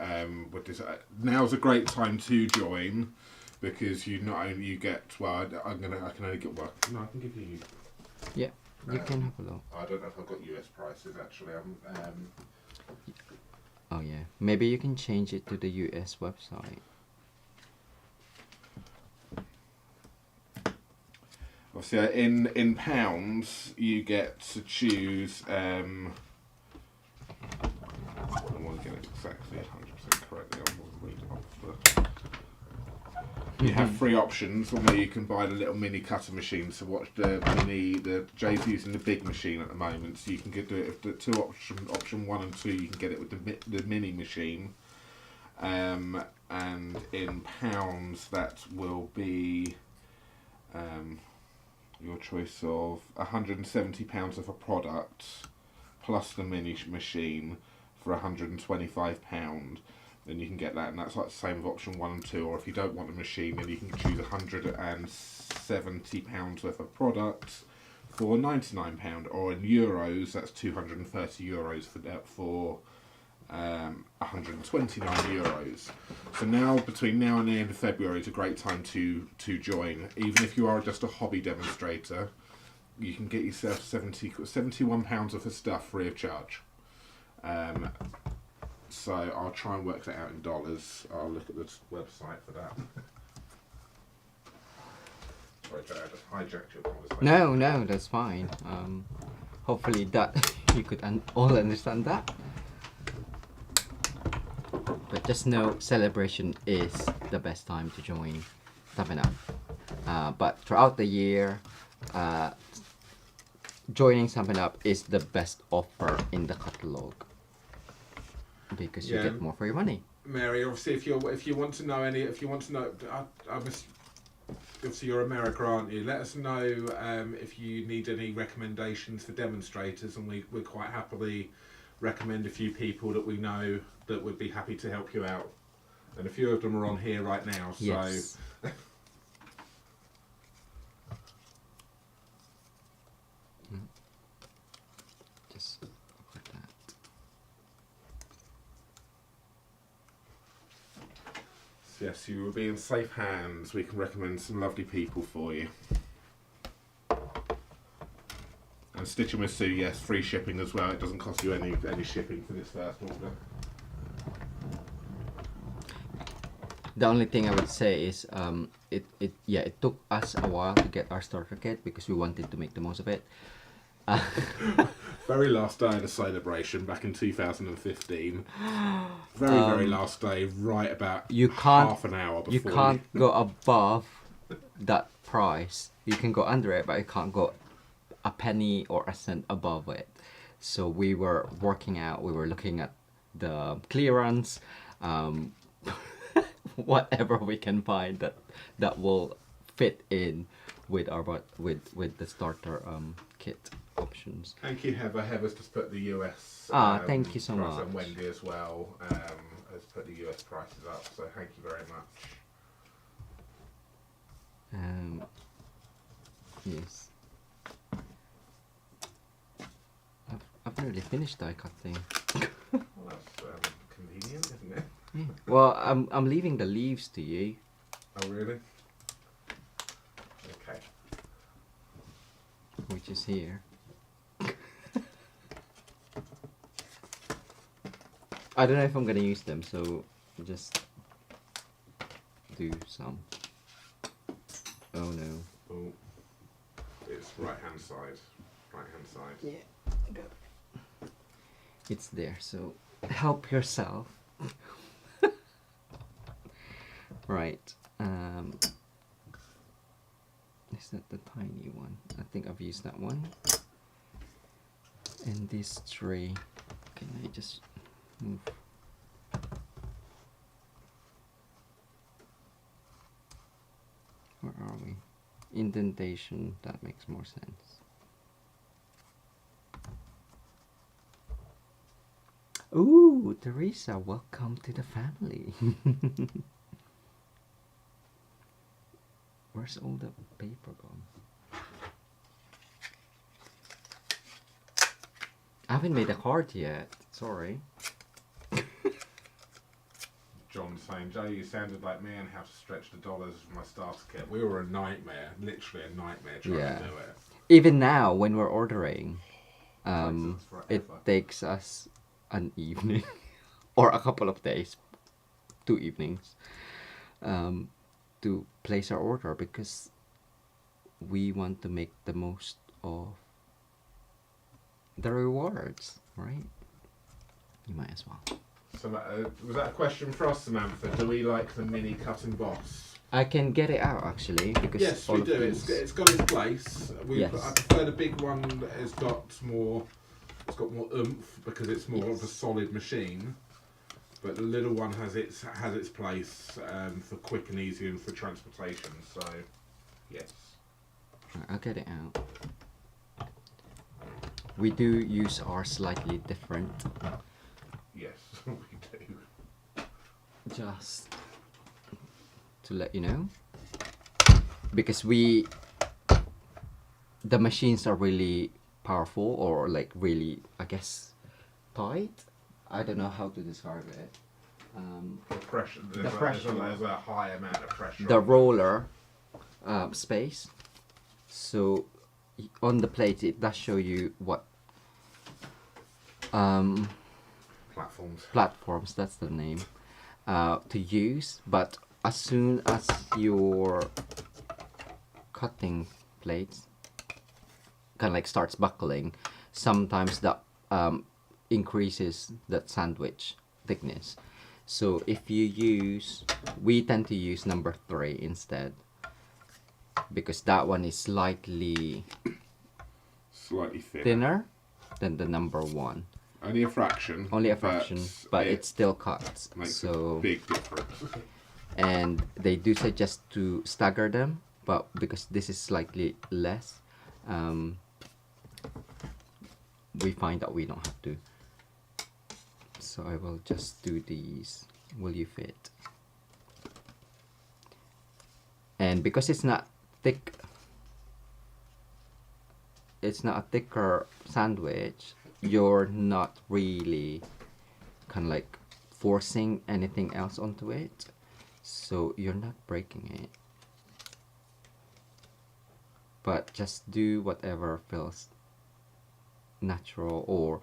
Now's a great time to join, because you not only you get. Well, I can only get. Well, no, I can give you. Yeah, you can have a look. I don't know if I've got US prices actually. Oh yeah, maybe you can change it to the US website. Obviously, in pounds, you get to choose. I want to get it exactly 100% correctly. I will read it off. You have 3 options. One where you can buy the little mini cutter machine. So watch the Jay's using the big machine at the moment. So you can do it with the option 1 and 2. You can get it with the mini machine. And in pounds, that will be. Your choice of £170 of a product plus the mini machine for £125. Then you can get that, and that's like the same with option 1 and 2. Or if you don't want the machine, then you can choose £170 worth of product for £99. Or in euros, that's €230 for 129 euros. So now, between now and the end of February, is a great time to join. Even if you are just a hobby demonstrator, you can get yourself £71 worth of stuff free of charge. So I'll try and work that out in dollars. I'll look at the website for that. Sorry, Jay, I just hijacked your conversation. No, that's fine. Hopefully that you could all understand that. just know celebration is the best time to join Stampin' Up. But throughout the year, joining Stampin' Up is the best offer in the catalog because you get more for your money. Mary, obviously, if you want to know, obviously you're America, aren't you? Let us know if you need any recommendations for demonstrators, and we quite happily recommend a few people that we know that would be happy to help you out. And a few of them are on here right now, so. Yes. Just like that. Yes, you will be in safe hands. We can recommend some lovely people for you. And Stitching with Sue, yes, free shipping as well. It doesn't cost you any shipping for this first order. The only thing I would say is it took us a while to get our starter kit because we wanted to make the most of it. Very last day of the celebration back in 2015. Very last day, right about half an hour before. You can't go above that price. You can go under it, but you can't go a penny or a cent above it. So we were working out. We were looking at the clearance, whatever we can find that will fit in with our with the starter kit options. Thank you, Heather. Heather's just put the US. Thank you so much. And Wendy as well has put the US prices up. So thank you very much. Yes. I've nearly finished die cutting. Well, that's convenient, isn't it? Yeah. Well, I'm leaving the leaves to you. Oh really? Okay. Which is here. I don't know if I'm gonna use them, so just do some. Oh no. Oh, it's right hand side. Yeah, I got it. It's there, so help yourself. Right. Is that the tiny one? I think I've used that one. And this tray. Can I just move? Where are we? Indentation. That makes more sense. Ooh, Teresa, welcome to the family. Where's all the paper gone? I haven't made a card yet. Sorry. John saying, Joe, you sounded like me and how to stretch the dollars for my starter kit. We were a nightmare, literally a nightmare trying to do it. Even now, when we're ordering, it forever. takes us an evening or a couple of days, 2 evenings, to place our order because we want to make the most of the rewards, right? You might as well. So was that a question for us, Samantha? Do we like the mini cut and boss? I can get it out actually because yes, we do. It's got its place. I prefer the big one that has got more. It's got more oomph because it's more of a solid machine. But the little one has its place for quick and easy and for transportation. So, yes. I'll get it out. We do use ours slightly different. Yes, we do. Just to let you know, because the machines are really powerful or like really, I guess, tight. I don't know how to describe it. The pressure. There's a high amount of pressure. The roller space. So on the plate, it does show you what platforms. That's the name to use. But as soon as your cutting plates kind of like starts buckling, sometimes that increases that sandwich thickness. So if you use, we tend to use number 3 instead, because that one is slightly thinner than the number 1. Only a fraction. Only a fraction, but it still cuts. Makes so a big difference. And they do suggest to stagger them, but because this is slightly less, we find that we don't have to. So I will just do these. Will you fit? And because it's not thick, it's not a thicker sandwich, you're not really kind of like forcing anything else onto it, so you're not breaking it, but just do whatever feels natural, or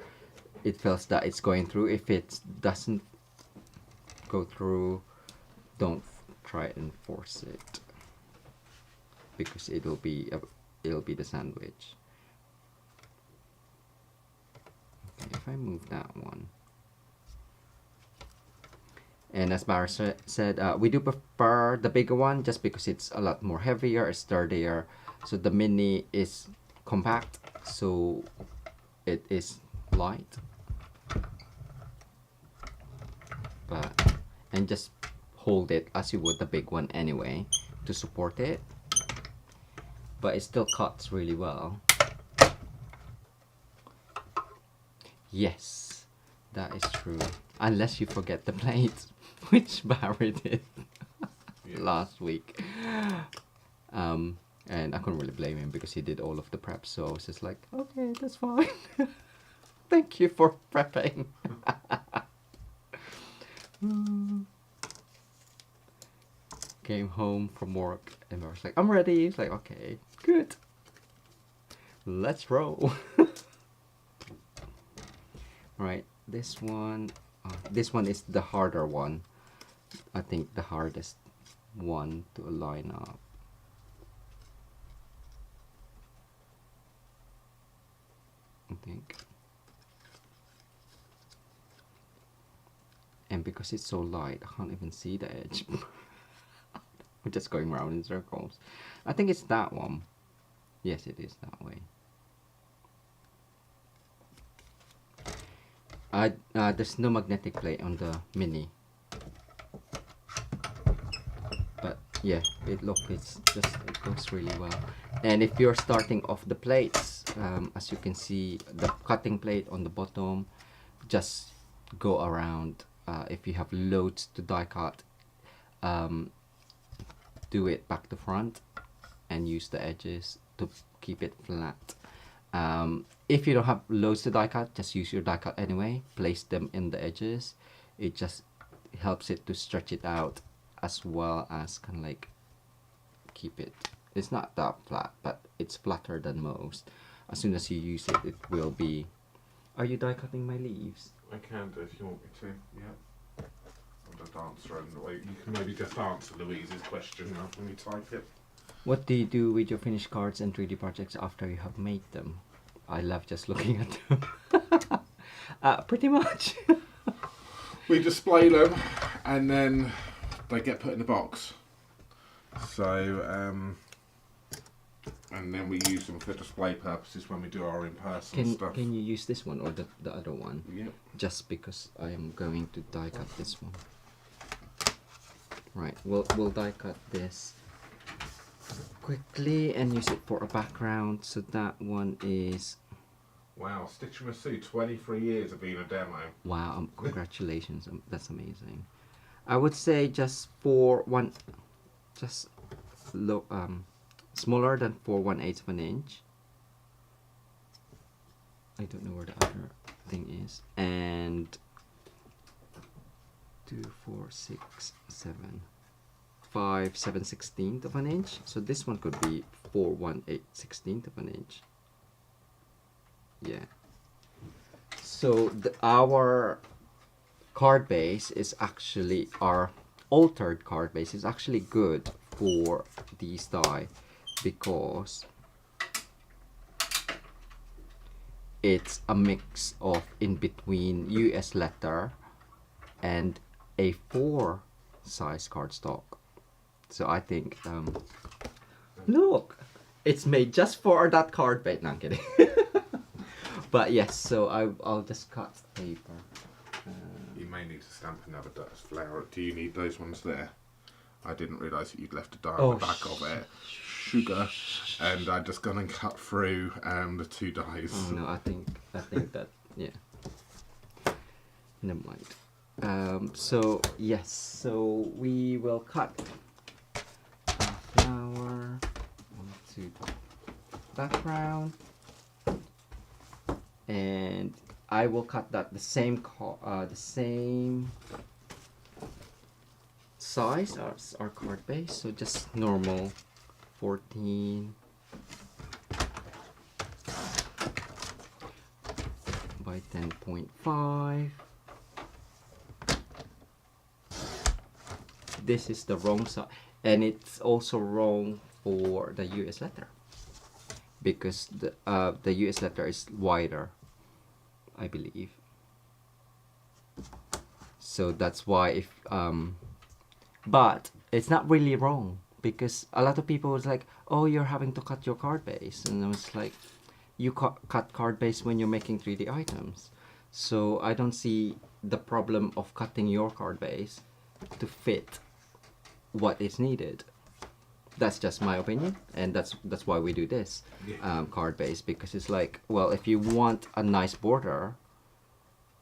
it feels that it's going through. If it doesn't go through, don't try and force it, because it'll be the sandwich. Okay, if I move that one. And as Barry said, we do prefer the bigger one just because it's a lot more heavier, it's sturdier. So the mini is compact, so it is light. And just hold it as you would the big one anyway to support it. But it still cuts really well. Yes, that is true. Unless you forget the plate, which Barry did last week. And I couldn't really blame him because he did all of the prep, so I was just like, okay, that's fine. Thank you for prepping. Came home from work and I was like, I'm ready. He's like, okay, good. Let's roll. Right, this one is the harder one. I think the hardest one to line up. I think. And because it's so light, I can't even see the edge. We're just going around in circles. I think it's that one. Yes, it is that way. There's no magnetic plate on the mini. But yeah, it goes really well. And if you're starting off the plates, as you can see, the cutting plate on the bottom, just go around. If you have loads to die cut, do it back to front and use the edges to keep it flat. If you don't have loads to die cut, just use your die cut anyway. Place them in the edges. It just helps it to stretch it out, as well as kind of like keep it. It's not that flat, but it's flatter than most. As soon as you use it, it will be. Are you die cutting my leaves? I can do if you want me to. Yeah. I'll just answer it. You can maybe just answer Louise's question now when you type it. What do you do with your finished cards and 3D projects after you have made them? I love just looking at them. Pretty much. We display them and then they get put in a box. So, and then we use them for display purposes when we do our in-person stuff. Can you use this one or the other one? Yeah. Just because I am going to die cut this one. Right, we'll die cut this quickly and use it for a background. So that one is. Wow, Stitch Masu, 23 years of being a demo. Wow, congratulations, that's amazing. I would say just for one, just low, smaller than 4/1/8 of an inch. I don't know where the other thing is. And 2, 4, 6, 7, 5, 7/16 of an inch. So this one could be 4/1/8/16 of an inch. Yeah. So our card base is actually, our altered card base is actually good for these die because it's a mix of in between US letter and A4 size cardstock. So I think, look, it's made just for that card base. No, I'm kidding. But yes, so I'll just cut paper. You may need to stamp another flower. Do you need those ones there? I didn't realise that you'd left a die on the back of it. Sugar. And I've just gone and cut through the 2 dies. Oh no, I think that, yeah. Never mind. So yes, so we will cut a flower onto the background, and I will cut that the same size as our card base, so just normal 14 by 10.5. This is the wrong size, and it's also wrong for the US letter because the US letter is wider, I believe. So that's why if but it's not really wrong, because a lot of people was like, oh, you're having to cut your card base, and I was like, you cut card base when you're making 3D items. So I don't see the problem of cutting your card base to fit what is needed. That's just my opinion, and that's why we do this card base, because it's like, well, if you want a nice border,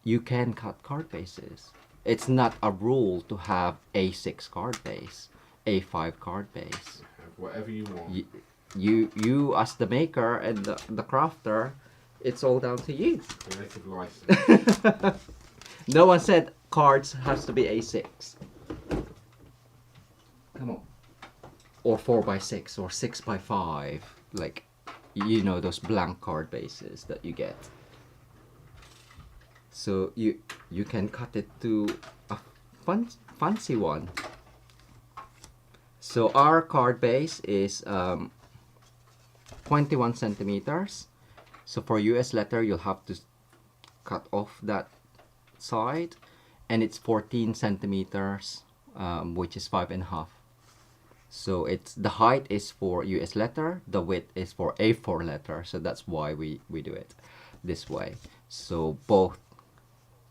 you can cut card bases. It's not a rule to have A6 card base, A5 card base. Whatever you want. You as the maker and the crafter, it's all down to you. Creative license. No one said cards has to be A6. Come on. Or 4x6 or 6x5, like, you know, those blank card bases that you get. So you can cut it to a fancy one. So our card base is 21 centimeters. So for US letter, you'll have to cut off that side, and it's 14 centimeters, which is 5.5. So it's the height is for US letter, the width is for A4 letter. So that's why we do it this way. So both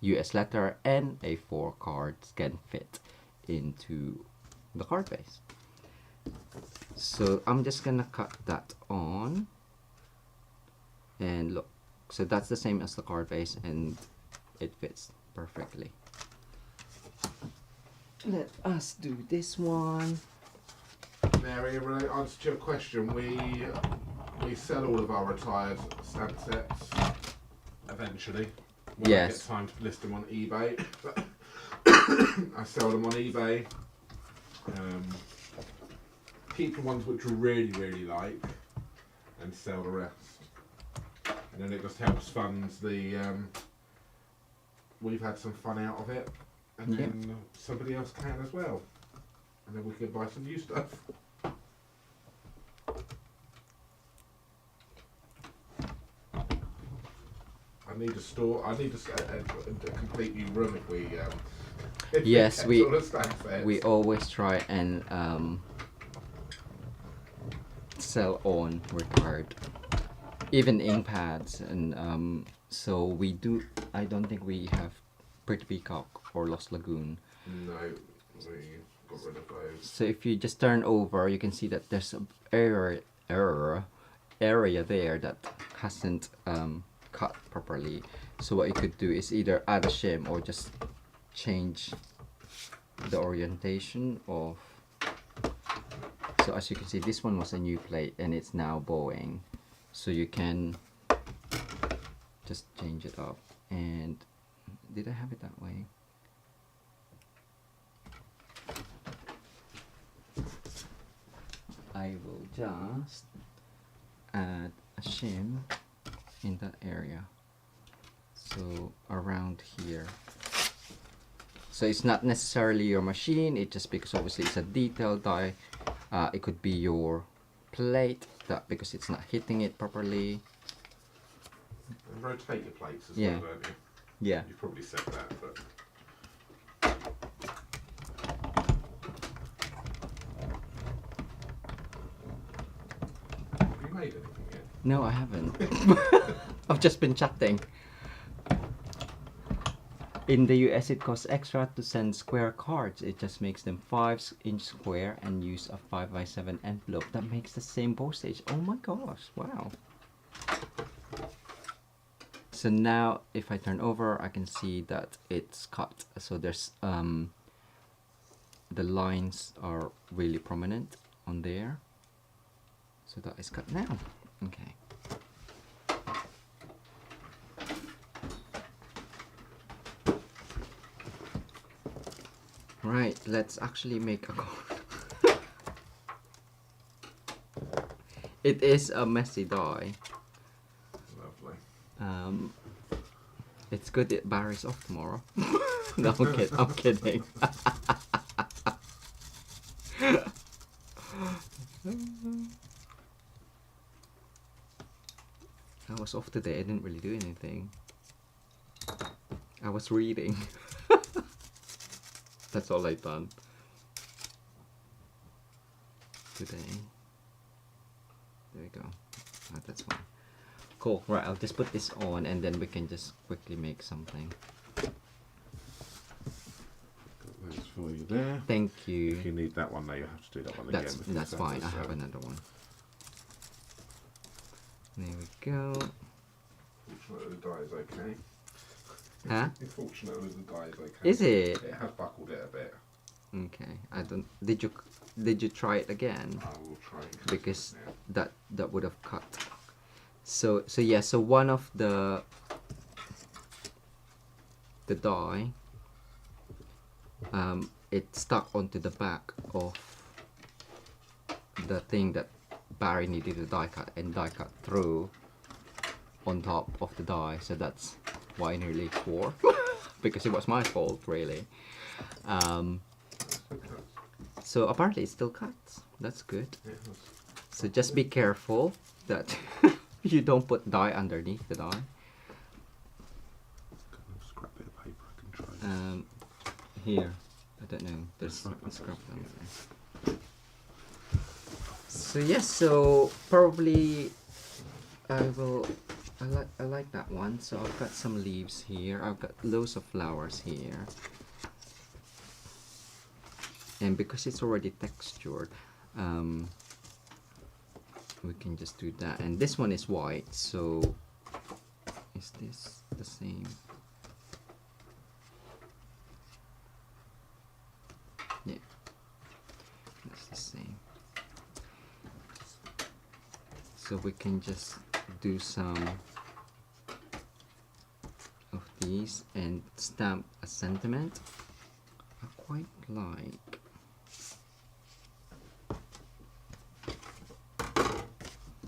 US letter and A4 cards can fit into the card base. So I'm just gonna cut that on, and look, so that's the same as the card base, and it fits perfectly. Let us do this one. Mary, in answer to your question, we sell all of our retired stamp sets eventually. When I get time to list them on eBay. I sell them on eBay. Keep the ones which we really like, and sell the rest. And then it just helps fund the. We've had some fun out of it, and then somebody else can as well. And then we can buy some new stuff. I need a store. I need a complete new room if we. Yes, we always try and sell on retired, even ink pads, and so we do. I don't think we have Pretty Peacock or Lost Lagoon. No, we got rid of those. So if you just turn over, you can see that there's an area there that hasn't cut properly. So what you could do is either add a shim or just change the orientation of. So as you can see, this one was a new plate and it's now bowing. So you can just change it up. And did I have it that way? I will just add a shim in that area, so around here. So it's not necessarily your machine, it just because obviously it's a detail die. It could be your plate that because it's not hitting it properly. And rotate your plates as well, don't you? Yeah. You probably said that, but made anything yet? No, I haven't. I've just been chatting. In the US, it costs extra to send square cards. It just makes them 5-inch square and use a 5x7 envelope. That makes the same postage. Oh my gosh, wow. So now if I turn over, I can see that it's cut. So there's the lines are really prominent on there. So that is cut now. Okay. Right, let's actually make a card. It is a messy die. Lovely. It's good that Barry's off tomorrow. No, I'm kidding. I was off today, I didn't really do anything. I was reading. That's all I've done today. There we go. Oh, that's fine. Cool. Right, I'll just put this on and then we can just quickly make something. Got those for you there. Thank you. If you need that one, though, you have to do that one again. That's fine. I have another one. There we go. Fortunately, the die is okay. Huh? Fortunately, the die is okay. Is it? It has buckled it a bit. Okay. I don't. Did you try it again? I will try and Because yeah. that would have cut. So yeah. So one of the die, it stuck onto the back of the thing that Barry needed to die cut, and die cut through on top of the die. So that's why I nearly tore. Because it was my fault, really. So apparently it still cuts. That's good. So just be careful that you don't put dye underneath the die. Scrap bit of paper I can try. Here, I don't know. There's a scrap down there. So yes, so probably I like that one. So I've got some leaves here. I've got loads of flowers here. And because it's already textured, we can just do that. And this one is white, so is this the same? Yeah, that's the same. So we can just do some of these and stamp a sentiment. I quite like.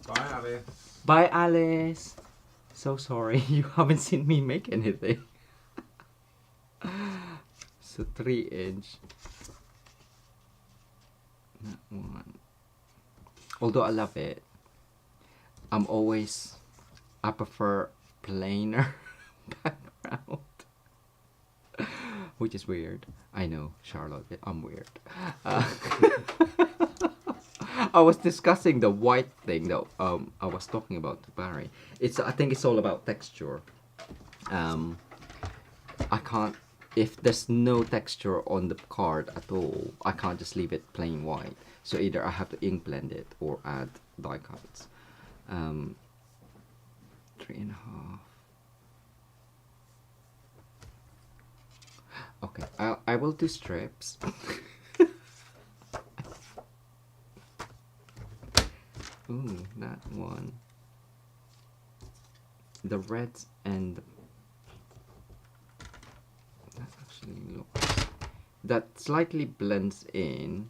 Bye, Alice. Bye, Alice. So sorry, you haven't seen me make anything. So 3-inch. That one. Although I love it, I prefer plainer background. Which is weird. I know, Charlotte, I'm weird. I was discussing the white thing that I was talking about to Barry. I think it's all about texture. I can't, if there's no texture on the card at all, I can't just leave it plain white. So either I have to ink blend it or add die cuts. 3.5. Okay, I will do strips. Ooh, that one. The reds and that actually looks, that slightly blends in,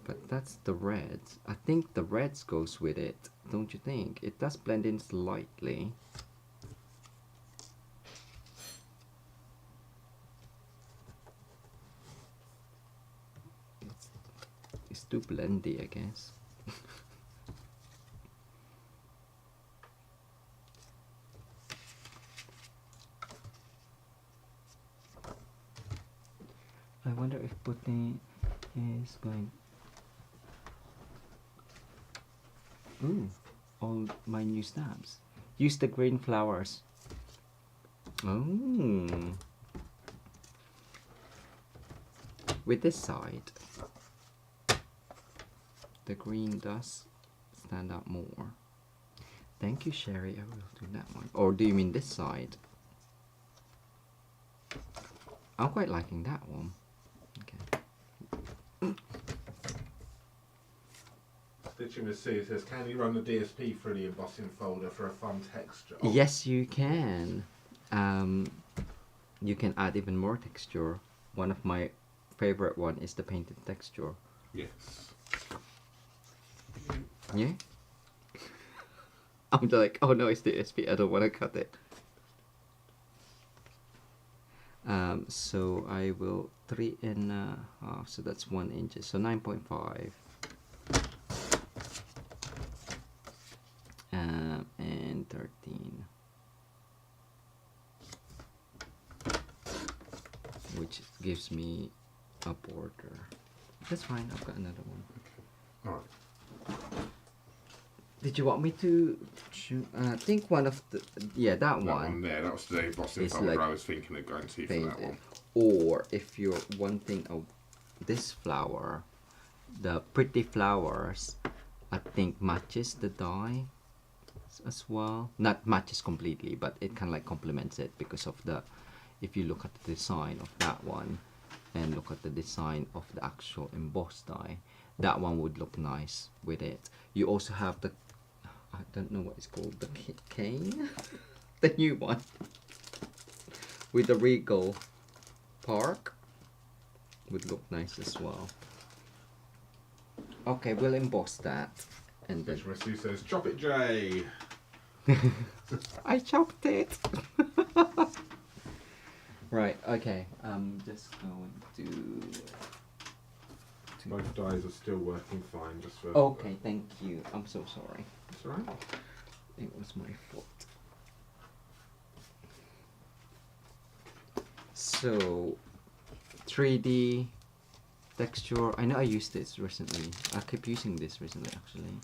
but that's the reds. I think the reds goes with it, don't you think? It does blend in slightly. It's too blendy, I guess. I wonder if putting is going. Ooh, all my new stamps. Use the green flowers. Oh. With this side, the green does stand out more. Thank you, Sherry. I will do that one. Or do you mean this side? I'm quite liking that one. Okay. Stitching with Sue says, can you run the DSP through the embossing folder for a fun texture? Yes, you can. You can add even more texture. One of my favorite one is the painted texture. Yes. Yeah. I'm like, oh no, it's the DSP. I don't want to cut it. So I will 3.5. So that's 1 inch. So 9.5. And 13, which gives me a border. That's fine. I've got another one. All right. Did you want me to? I think one of the that one. That one there. That was the embossing folder like I was thinking of going to for that one. Or if you're wanting this flower, the pretty flowers, I think matches the die as well. Not matches completely, but it kind of like complements it because of the, if you look at the design of that one and look at the design of the actual embossed die, that one would look nice with it. You also have the, I don't know what it's called, the cane, the new one with the Regal Park would look nice as well. Okay, we'll emboss that. And then Sue says, chop it, Jay. I chopped it. Right, okay. I'm just going to Both dies are still working fine. Just for. Okay, thank you. I'm so sorry. That's all right. It was my fault. So, 3D texture. I know I used this recently. I keep using this recently, actually.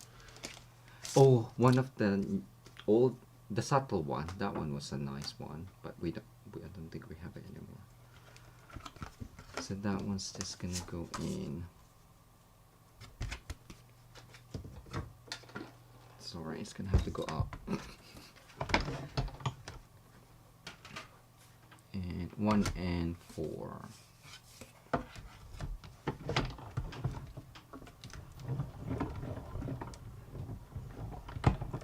Oh, one of the the subtle one. That one was a nice one, but I don't think we have it anymore. So that one's just gonna go in. Sorry, it's gonna have to go up. And 1 and 4.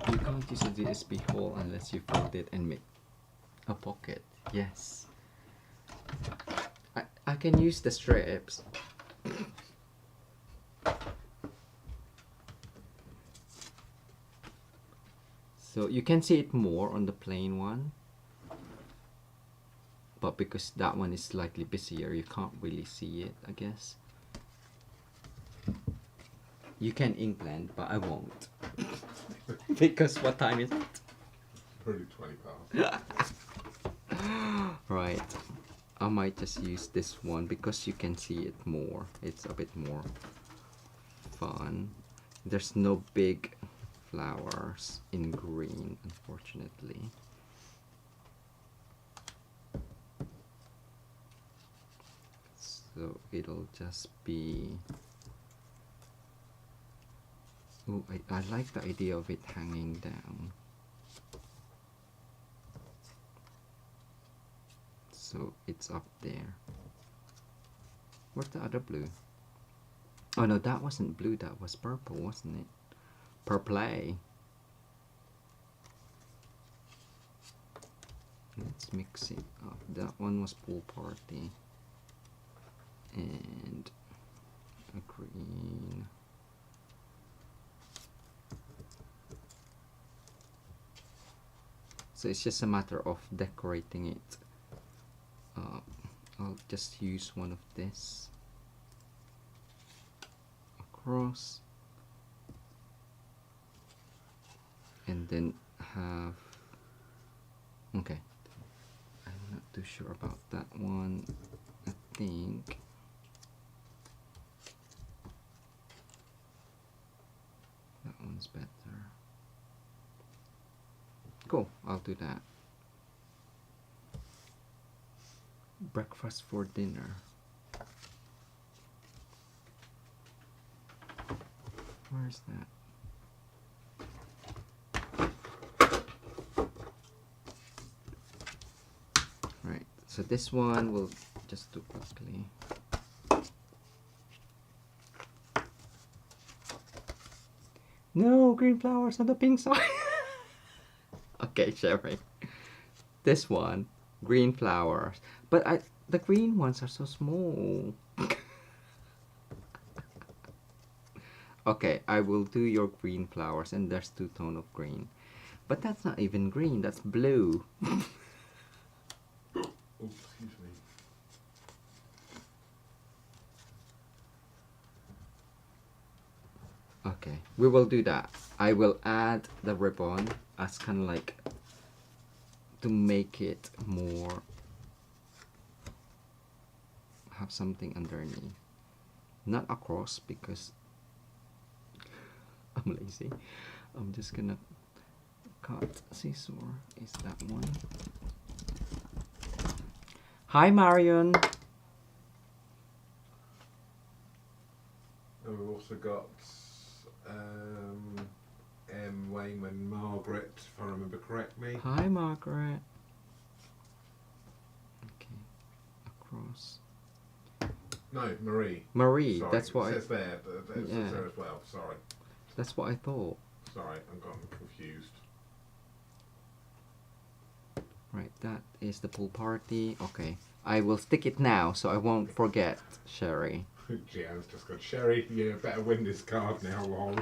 You can't use a DSP hole unless you fold it and make a pocket. Yes. I can use the strips. So you can see it more on the plain one. But because that one is slightly busier, you can't really see it, I guess. You can ink blend, but I won't. Because what time is it? Probably 20 past. Right. I might just use this one because you can see it more. It's a bit more fun. There's no big flowers in green, unfortunately. So it'll just be... Ooh, I like the idea of it hanging down. So it's up there. Where's the other blue? Oh no, that wasn't blue, that was purple, wasn't it? Purple. Let's mix it up. That one was pool party. And a green. So it's just a matter of decorating it. I'll just use one of this across and then have, okay, I'm not too sure about that one. I think that one's one's better. Cool, I'll do that. Breakfast for dinner. Where's that? Right, so this one we'll just do quickly. No, green flowers on the pink side. Okay, Sherry. This one, green flowers. But the green ones are so small. Okay, I will do your green flowers, and there's 2 tones of green. But that's not even green, that's blue. Oh, excuse me. Okay, we will do that. I will add the ribbon as kind of like to make it more, have something underneath. Not across because I'm lazy. I'm just gonna cut scissor. Is that one? Hi Marion. And we've also got M. Wayman Margaret, if I remember correctly. Hi Margaret. Okay, across. No, Marie. Marie, Sorry, that's what it says there, but it says there as well. Sorry. That's what I thought. Sorry, I'm gotten confused. Right, that is the pool party. Okay, I will stick it now so I won't forget, Sherry. Gian's just got Sherry. You better win this card now, lol.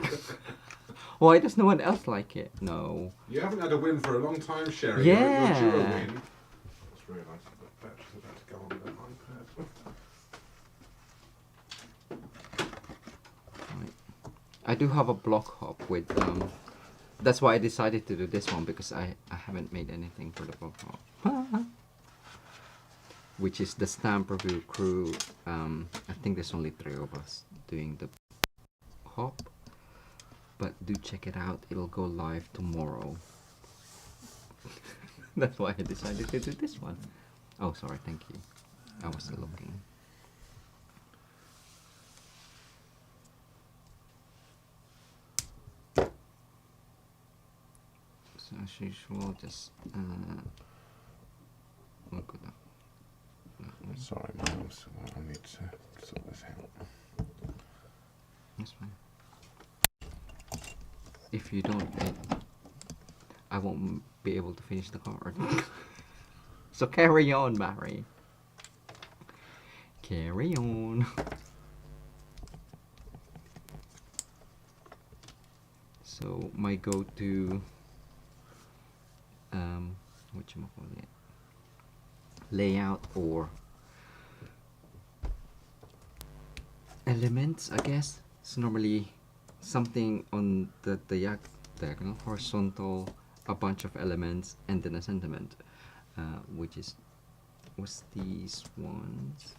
Why does no one else like it? No. You haven't had a win for a long time, Sherry. Yeah. You're due a win. I just realised that battery's about to go on the iPad. Right. I do have a block hop with that's why I decided to do this one, because I haven't made anything for the block hop. Which is the stamp review crew. I think there's only 3 of us doing the hop, but do check it out. It'll go live tomorrow. That's why I decided to do this one. Oh, sorry, thank you. I was still looking. So as usual, just look at that. Sorry, Miles. I need to sort this out. That's fine. If you don't, I won't be able to finish the card. So carry on, Barry. Carry on. So my go-to, whatchamacallit, layout or elements, I guess. It's normally something on the diagonal, horizontal, a bunch of elements, and then a sentiment, which is was these ones.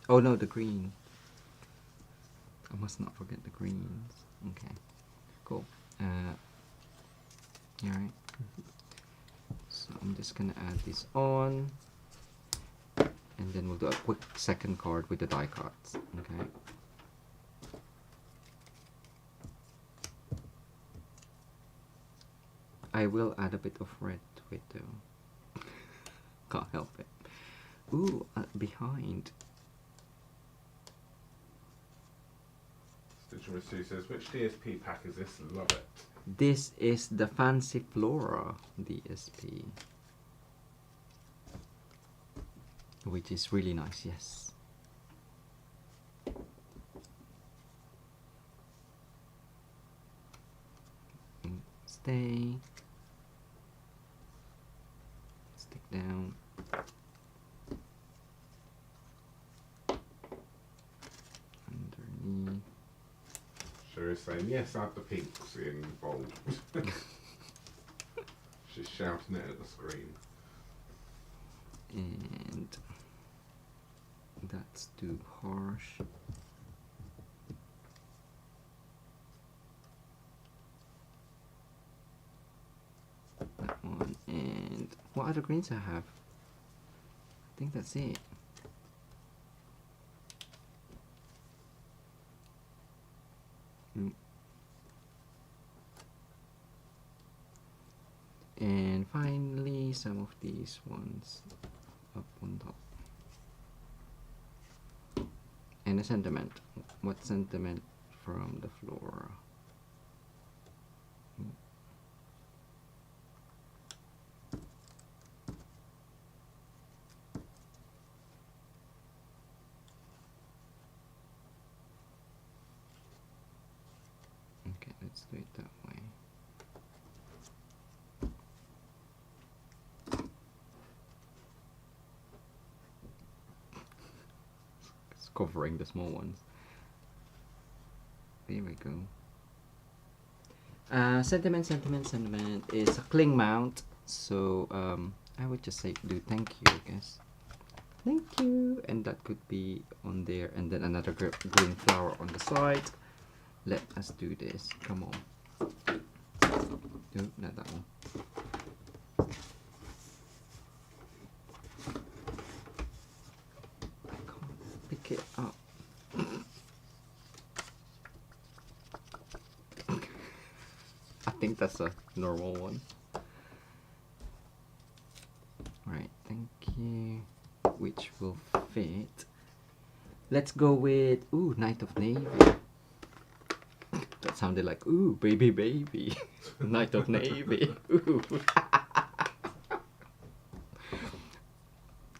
Oh no, the green. I must not forget the greens. Okay, cool. Alright. So I'm just gonna add this on, and then we'll do a quick second card with the die cuts. Okay. I will add a bit of red to it though. Can't help it. Ooh, behind. Stitcher Sue says, which DSP pack is this? Love it. This is the Fancy Flora DSP, which is really nice, yes. Stay. Stick down. Underneath. Sherry's saying, yes, add the pinks in bold. She's shouting it at the screen. And that's too harsh. other greens I have? I think that's it. And finally, some of these ones up on top. And a sentiment. What sentiment from the flora? Okay, let's do it that way. It's covering the small ones. There we go. Sentiment is a cling mount. So I would just say do thank you, I guess. Thank you, and that could be on there, and then another green flower on the side. Let us do this. Come on. No, not that one. I can't pick it up. I think that's a normal one. Right, thank you. Which will fit. Let's go with, ooh, Knight of Navy. That sounded like, ooh, baby, baby. Knight of Navy. Ooh.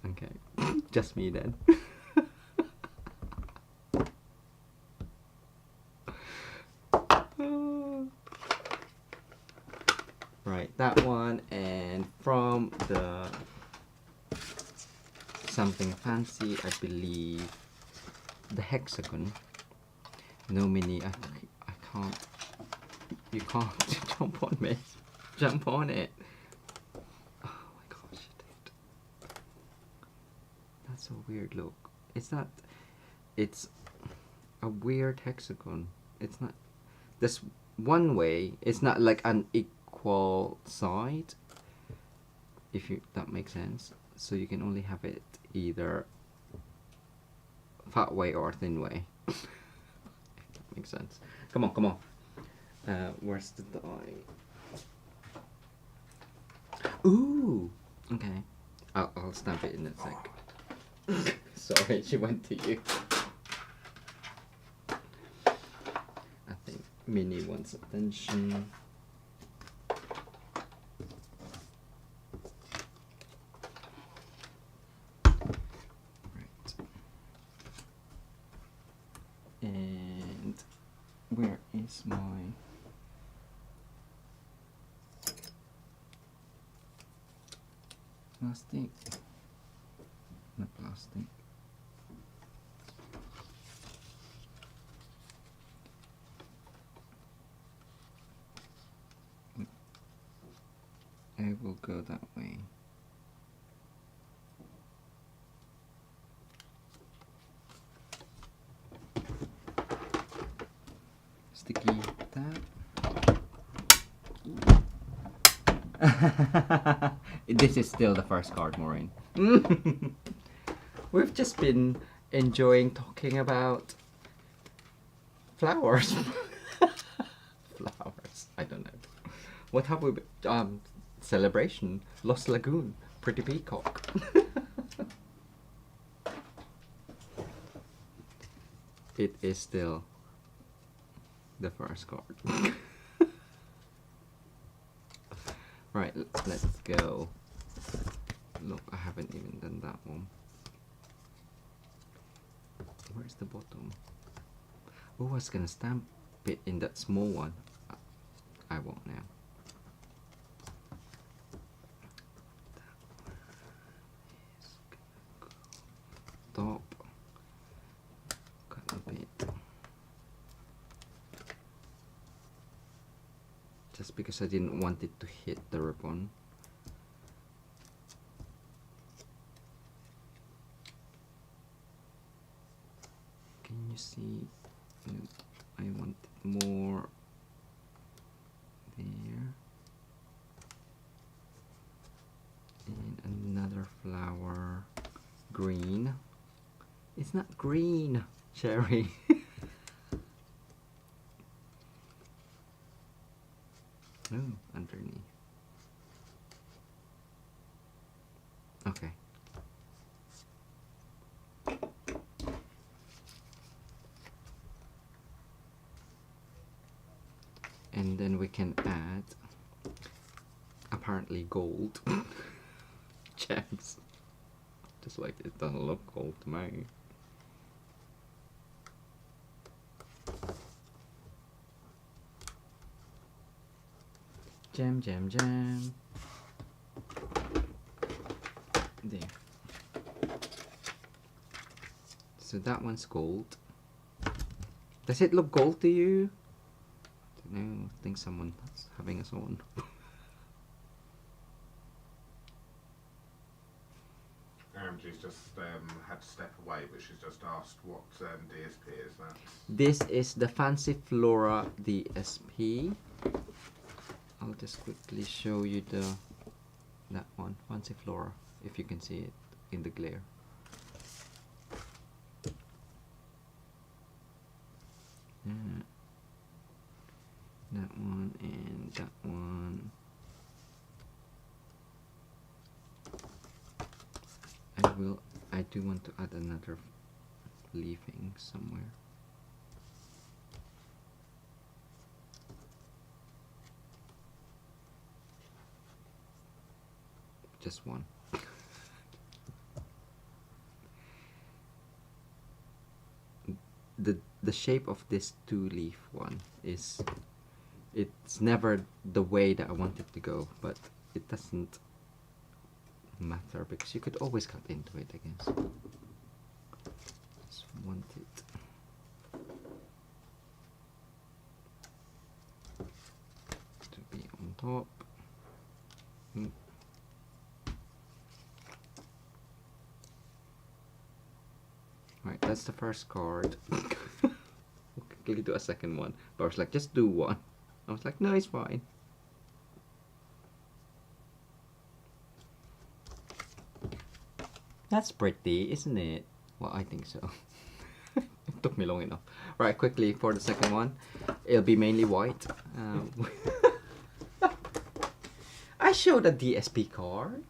Okay, just me then. Right, that one, and from the something fancy, I believe the hexagon. No mini, I can't. You can't jump on me. Jump on it. Oh my gosh, dude. That's a weird look. It's not. It's a weird hexagon. It's not. This one way. It's not like an equal side. If that makes sense. So you can only have it either fat way or thin way. If that makes sense. Come on, come on. Where's the die? Ooh. Okay. I'll stamp it in a sec. Sorry, she went to you. I think Minnie wants attention. Right. And where is my... plastic? Not plastic. I will go that way. Sticky tab. This is still the first card, Maureen. We've just been enjoying talking about flowers. Flowers. I don't know. What have we been? Celebration. Lost Lagoon. Pretty Peacock. It is still the first card. Right, let's go. Look, I haven't even done that one. Where's the bottom? Oh, I was gonna stamp it in that small one. I won't now. Top. Cut a bit. Just because I didn't want it to hit the ribbon. Can you see? I want more there. And Another flower. Green. It's not green, cherry. Oh, underneath. Okay. And then we can add apparently gold gems. Just like it doesn't look gold to me. Gem, gem, gem. There. So that one's gold. Does it look gold to you? I don't know. I think someone's having us on. She's just had to step away, but she's just asked what DSP is that? This is the Fancy Flora DSP. I'll just quickly show you that one, Fancy Flora, if you can see it in the glare. That one and that one. I do want to add another leafing somewhere. Just one. The shape of this 2-leaf one is, it's never the way that I want it to go, but it doesn't matter because you could always cut into it, I guess. Just want it to be on top. Right, that's the first card. Can you do a second one? But I was like, just do one. I was like, no, it's fine. That's pretty, isn't it? Well, I think so. It took me long enough. Right, quickly for the second one. It'll be mainly white. I showed a DSP card.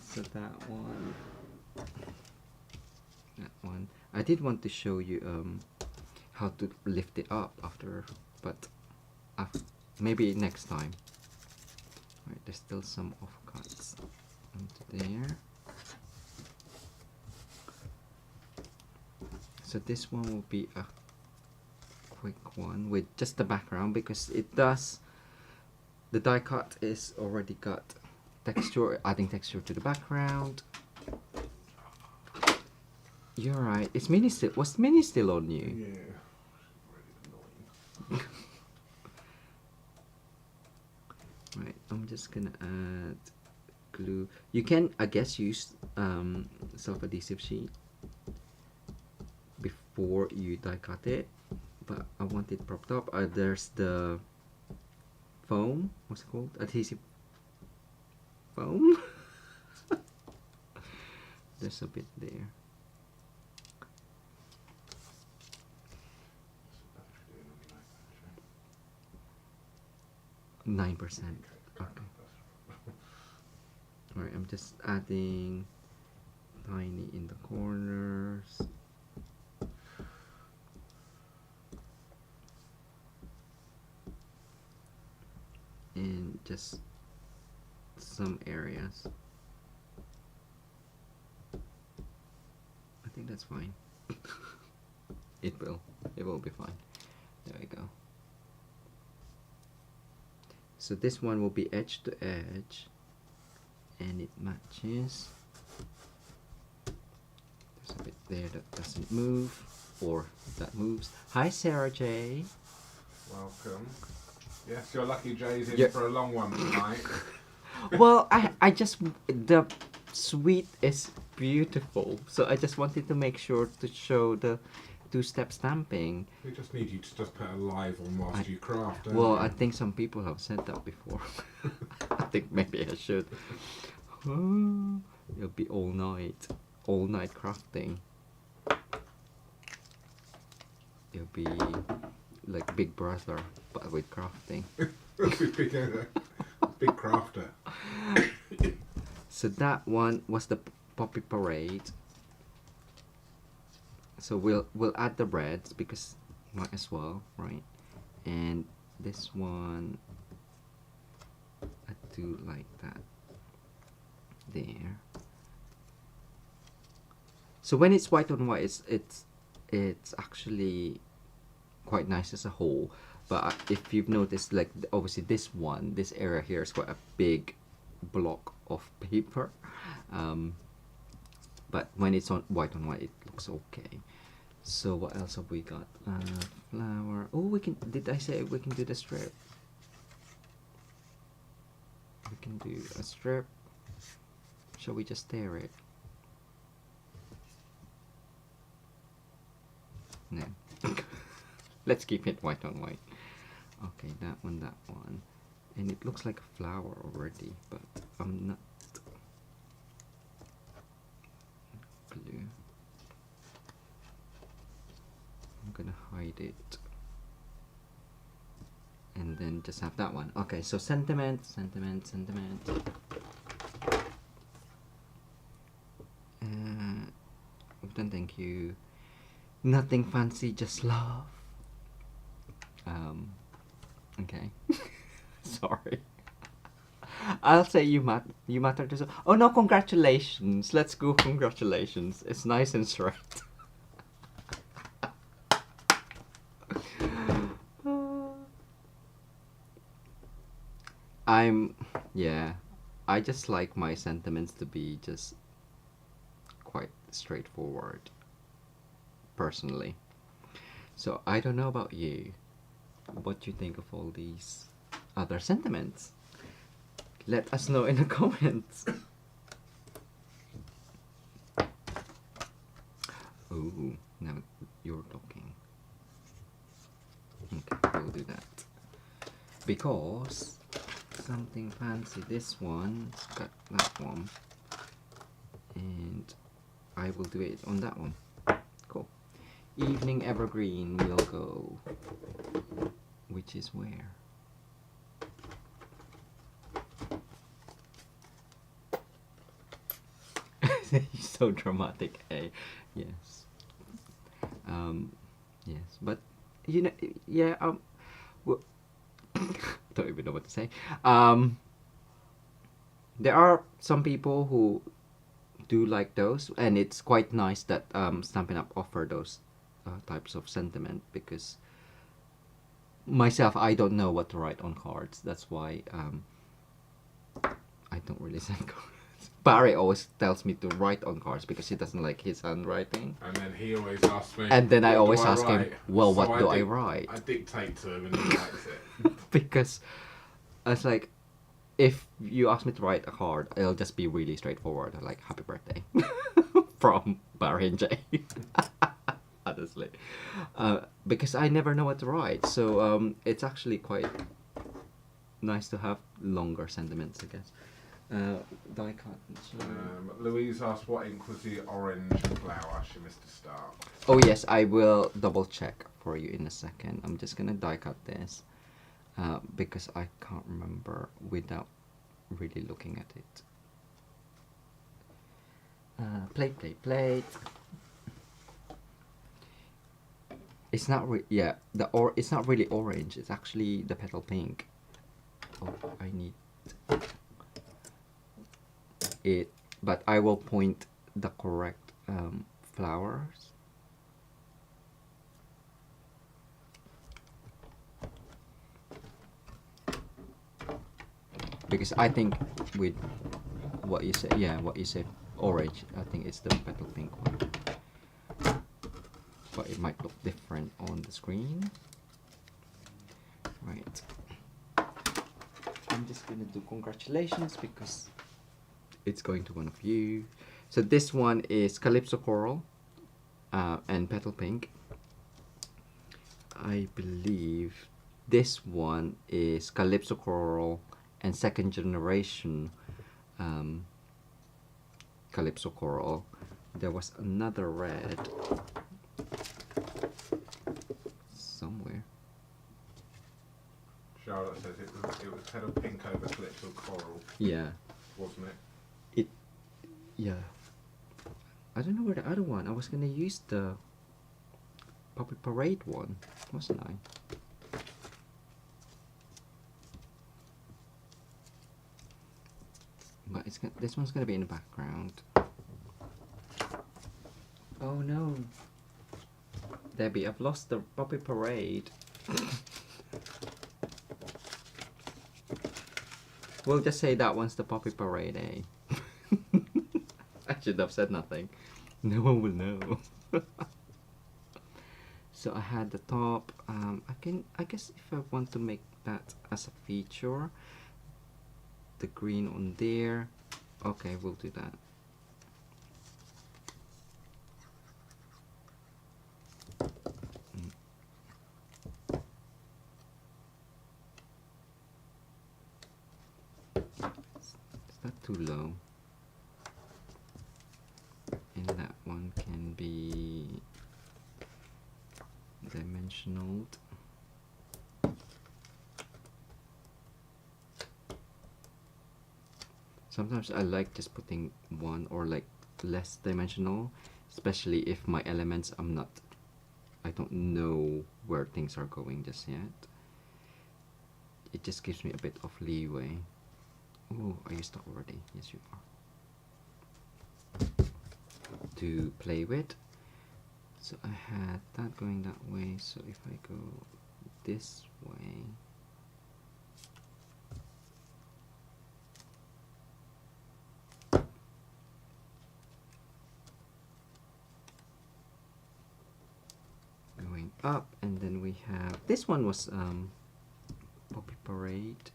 So that one. That one. I did want to show you how to lift it up after, but maybe next time. Right, there's still some offcuts onto there. So this one will be a quick one with just the background because it does, the die cut is already got texture, adding texture to the background. You're right. Is Minnie still, was Minnie still on you? Yeah. Really annoying. Right, I'm just gonna add glue. You can, I guess, use self-adhesive sheet before you die cut it, but I want it propped up. There's the foam, what's it called? Adhesive foam? There's a bit there. 9%. Okay. Alright, I'm just adding tiny in the corners. And just some areas. I think that's fine. It will be fine. There we go. So this one will be edge to edge and it matches. There's a bit there that doesn't move, or that moves. Hi Sarah J. Welcome. Yes, you're lucky Jay's in for a long one tonight. Well, I just, the suite is beautiful, so I just wanted to make sure to show the two-step stamping. We just need you to just put a live on whilst you craft. Don't Well, you? I think some people have said that before. I think maybe I should. It'll be all night crafting. It'll be like Big Brother, but with crafting. Big crafter. So that one was the Poppy Parade. So we'll add the reds because might as well, right? And this one, I do like that there. So when it's white on white, it's actually quite nice as a whole. But if you've noticed, like obviously this area here is quite a big block of paper. But when it's on white, it looks okay. So what else have we got? Flower. Oh, we can. Did I say we can do the strip? We can do a strip. Shall we just tear it? No. Let's keep it white on white. Okay, that one. And it looks like a flower already, but I'm not. Blue. I'm gonna hide it. And then just have that one. Okay, so sentiment. Then thank you. Nothing fancy, just love. Okay. Sorry. I'll say you matter to. Oh no! Congratulations. Let's go. Congratulations. It's nice and straight. I just like my sentiments to be just quite straightforward, personally. So I don't know about you, what you think of all these other sentiments. Let us know in the comments. Ooh, now you're talking. Okay, we'll do that. Because something fancy, this one, got that one. And I will do it on that one. Cool. Evening Evergreen will go. Which is where? So dramatic, eh? Yes. Yes, but you know, yeah. Well, don't even know what to say. There are some people who do like those, and it's quite nice that Stampin' Up offer those types of sentiment, because myself, I don't know what to write on cards. That's why I don't really send cards. Barry always tells me to write on cards because he doesn't like his handwriting. And then he always asks me. And then I "What always do I ask him, write?" well, So what do I write? I dictate to him and he likes it. Because it's like, if you ask me to write a card, it'll just be really straightforward, like happy birthday from Barry and Jay. Honestly, because I never know what to write, so it's actually quite nice to have longer sentiments, I guess. Die cut. Louise asked what ink was the orange flower. She missed a start. Oh yes, I will double check for you in a second. I'm just gonna die cut this because I can't remember without really looking at it. Plate. It's not it's not really orange. It's actually the petal pink. Oh, I need it, but I will point the correct flowers. Because I think with what you say, orange, I think it's the petal pink one. But it might look different on the screen. Right. I'm just gonna do congratulations because it's going to one of you. So this one is Calypso Coral and Petal Pink. I believe this one is Calypso Coral and second generation Calypso Coral. There was another red somewhere. Charlotte says it was petal pink over Calypso Coral, Yeah. wasn't it? Yeah. I don't know where the other one. I was gonna use the Poppy Parade one, wasn't I? But this one's gonna be in the background. Oh no, Debbie, I've lost the Poppy Parade. We'll just say that one's the Poppy Parade, eh? I should have said nothing. No one will know. So I had the top. I guess if I want to make that as a feature, the green on there. Okay, we'll do that. Is that too low? And that one can be dimensional. Sometimes I like just putting one or like less dimensional, especially if my elements I don't know where things are going just yet. It just gives me a bit of leeway. Oh, are you stuck already? Yes, you are. To play with. So I had that going that way, so if I go this way, going up, and then we have this one was Poppy Parade.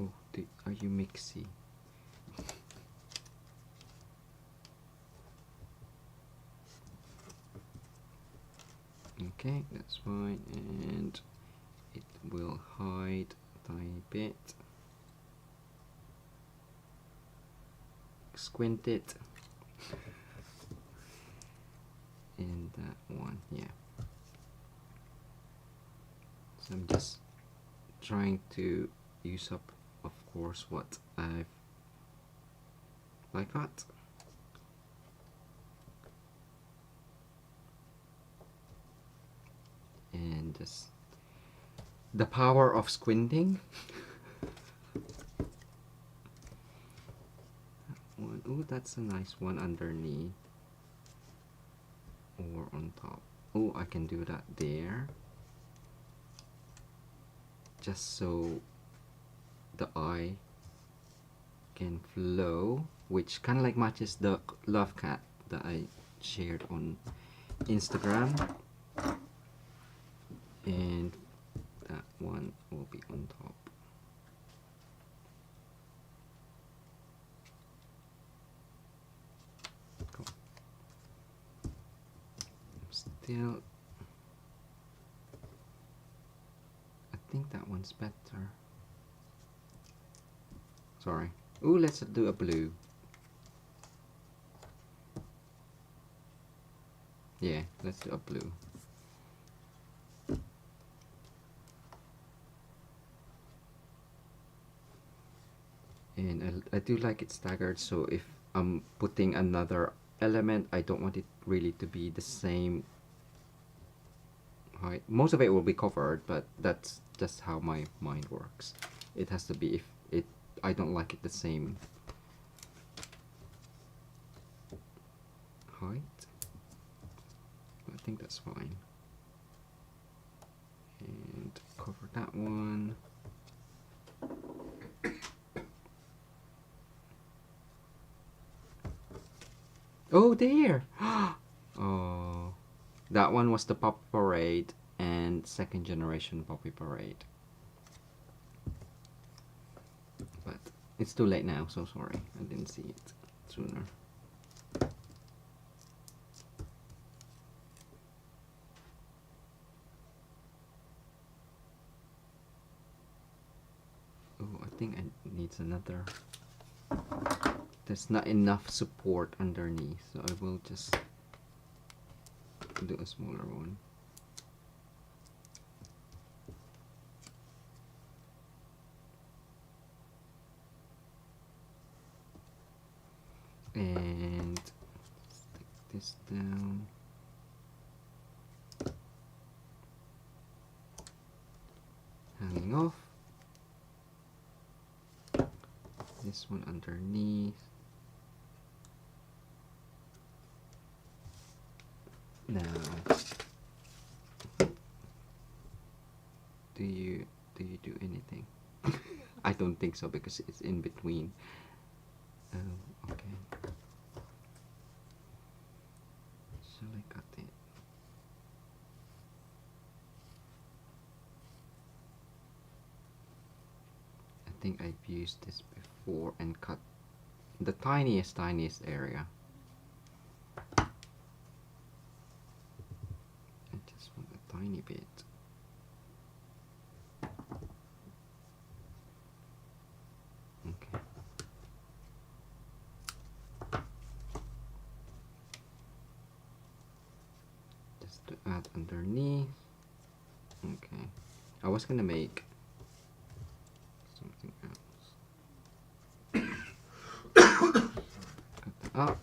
Oh, are you mixy? Okay, that's fine, and it will hide a tiny bit. Squint it. And that one, yeah. So I'm just trying to use up, of course, what I got. And just the power of squinting. Oh, that's a nice one underneath or on top. Oh, I can do that there, just so the eye can flow, which kind of like matches the love cat that I shared on Instagram. And that one will be on top. Cool. Still, I think that one's better. Sorry. Ooh, let's do a blue. Yeah, let's do a blue. And I do like it staggered, so if I'm putting another element, I don't want it really to be the same height. Most of it will be covered, but that's just how my mind works. It has to be, if I don't like it the same height. I think that's fine. And cover that one. Oh, there! Oh, that one was the Poppy Parade and second generation Poppy Parade. But It's too late now, so sorry. I didn't see it sooner. Oh, I think it needs another. There's not enough support underneath, so I will just do a smaller one. And stick this down. Hanging off. This one underneath. Now, do you do anything? I don't think so because it's in between. Oh, okay. Shall I cut it? I think I've used this before and cut the tiniest area. I just want a tiny bit. Okay. Just to add underneath. Okay. I was gonna make something else. Cut that up.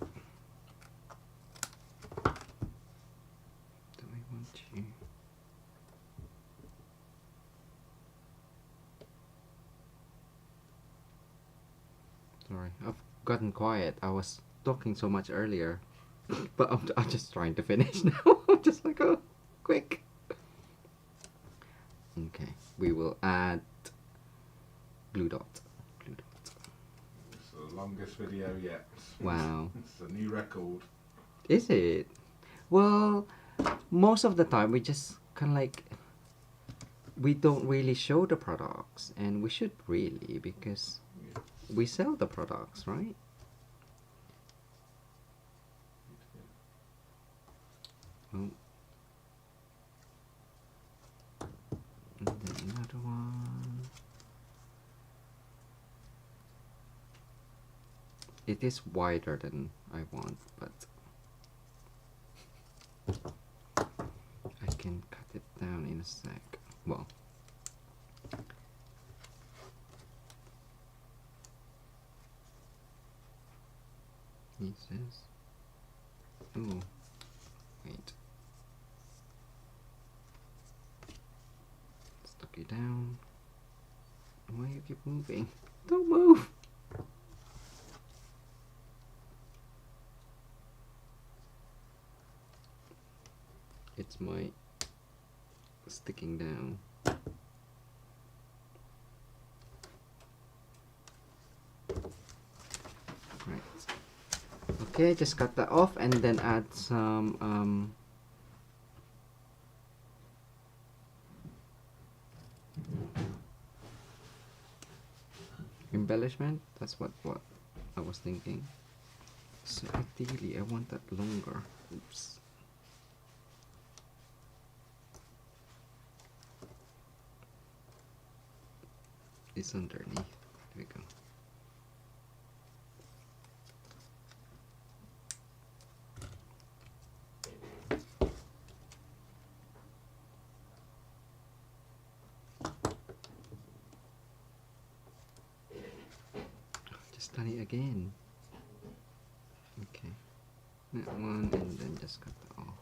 Do I want to? Sorry, I've gotten quiet. I was talking so much earlier, but I'm just trying to finish now. I'm just like, oh, quick. Okay, we will add glue dot. Glue dot. It's the longest video yet. Wow. It's a new record. Is it? Well, most of the time we just kind of like, we don't really show the products, and we should really, because we sell the products, right? Oh. And then another one. It is wider than I want, but I can cut it down in a sec. Well, he says, oh, wait, stuck you down. Why you keep moving? Don't move. It's my sticking down. Right. Okay, just cut that off and then add some embellishment. That's what I was thinking. So ideally I want that longer. Oops. It's underneath. There we go. Just done it again. Okay. That one, and then just cut that off.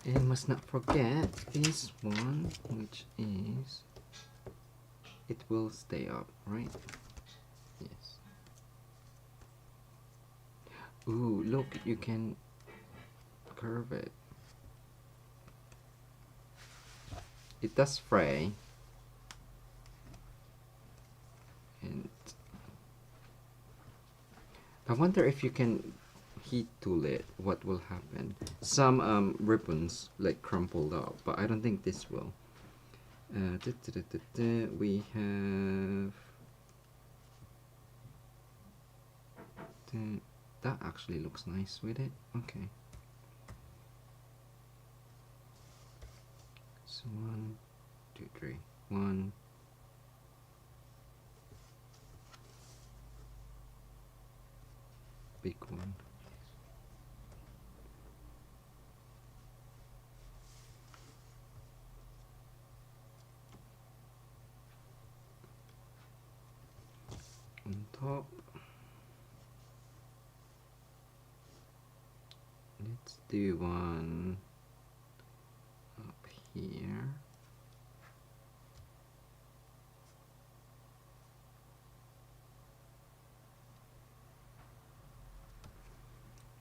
And must not forget this one, which is, it will stay up, right? Yes. Ooh, look, you can curve it. It does fray. And I wonder if you can heat tool it, what will happen? Some ribbons like crumpled up, but I don't think this will. We have that actually looks nice with it. Okay. So 1, 2, 3. 1. Big one. On top. Let's do one up here.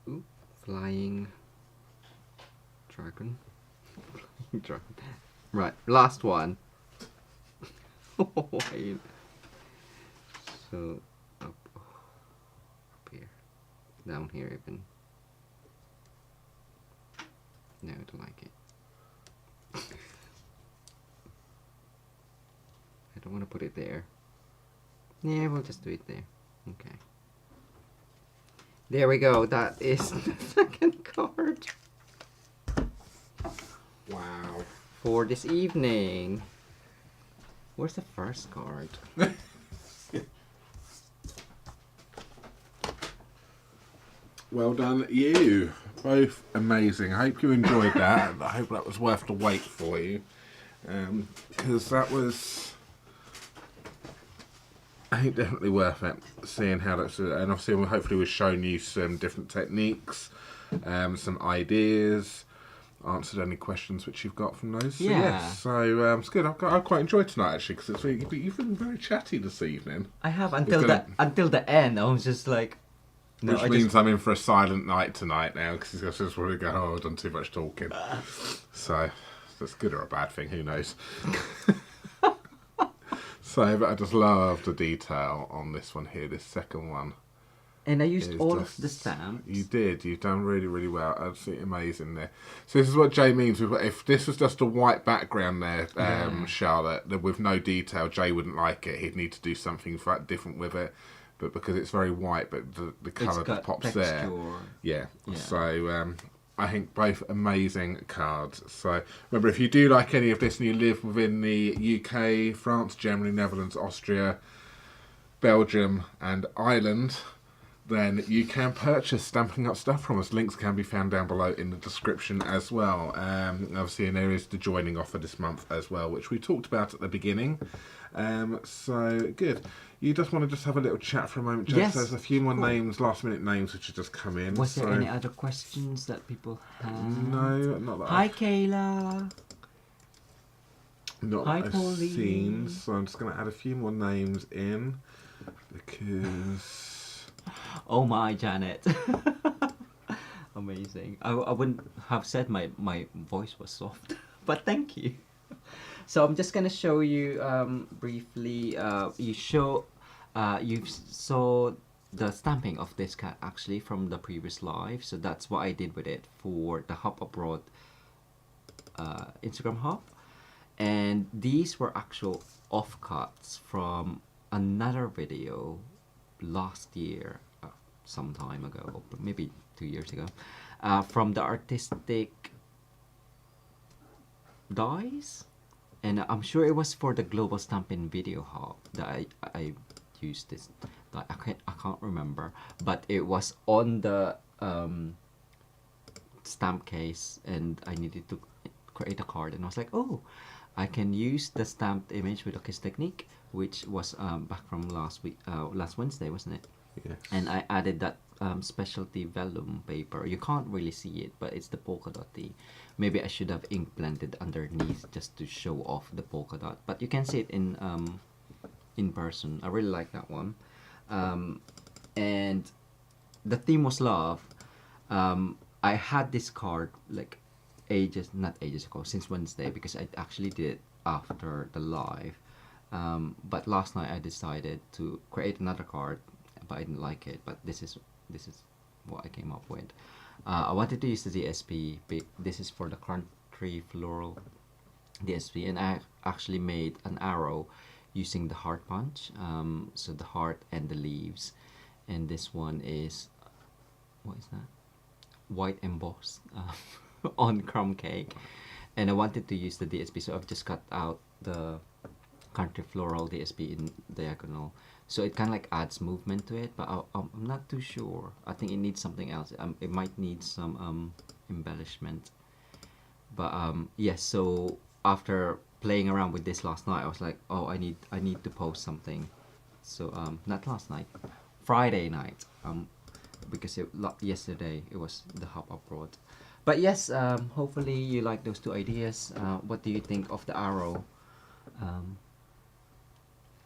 Ooh, flying dragon. Flying dragon. Right, last one. Wait. So up here, down here even. No, I don't like it. I don't want to put it there. Yeah, we'll just do it there. Okay. There we go. That is the second card. Wow. For this evening. Where's the first card? Well done, you. Both amazing. I hope you enjoyed that. I hope that was worth the wait for you. Because that was, I think, definitely worth it. Seeing how that's, and obviously hopefully we've shown you some different techniques, some ideas, answered any questions which you've got from those. So, Yeah. yes, so it's good. I quite enjoyed tonight actually because you've been very chatty this evening. I have until the end. I was just like. No, Which means I'm in for a silent night tonight now because I just want to go, oh, I've done too much talking. So, that's good or a bad thing, who knows. So, but I just love the detail on this one here, this second one. And I used all of the stamps. You did. You've done really, really well. Absolutely amazing there. So this is what Jay means. If this was just a white background there, Charlotte, with no detail, Jay wouldn't like it. He'd need to do something different with it. But because it's very white, but the colour that pops texture. there. Yeah. So I think both amazing cards. So remember, if you do like any of this and you live within the UK, France, Germany, Netherlands, Austria, Belgium and Ireland, then you can purchase Stampin' Up stuff from us. Links can be found down below in the description as well. Obviously, and there is the joining offer this month as well, which we talked about at the beginning. So good. You just want to just have a little chat for a moment, Jess? Yes. There's a few more names, last minute names, which have just come in. Was there any other questions that people had? No, not that. Hi, Kayla. Not Hi, that I've Pauline. seen. So I'm just going to add a few more names in because. Oh my, Janet. Amazing. I wouldn't have said my voice was soft, but thank you. So I'm just gonna show you briefly. You saw the stamping of this cat actually from the previous live. So that's what I did with it for the Hop Abroad Instagram hop, and these were actual offcuts from another video last year, some time ago, maybe 2 years ago, from the artistic dies. And I'm sure it was for the Global Stampin' Video Hub that I used this. I can't remember, but it was on the stamp case, and I needed to create a card, and I was like, oh, I can use the stamped image with a Kiss Technique, which was back from last Wednesday, wasn't it? Yes. And I added that specialty vellum paper. You can't really see it, but it's the polka dotty. Maybe I should have ink blended underneath just to show off the polka dot, but you can see it in person. I really like that one. And the theme was love. I had this card like not ages ago, since Wednesday, because I actually did it after the live. But last night I decided to create another card, but I didn't like it. But this is what I came up with. I wanted to use the DSP. This is for the country floral DSP, and I actually made an arrow using the heart punch. So the heart and the leaves, and this one is, what is that? White embossed on crumb cake, and I wanted to use the DSP, so I've just cut out the country floral DSP in diagonal, so it kind of like adds movement to it, but I'm not too sure. I think it needs something else. It might need some embellishment, but yes. So after playing around with this last night, I was like, oh, I need to post something. So not last night, Friday night, because yesterday it was the hop abroad. But yes, hopefully you like those two ideas. What do you think of the arrow?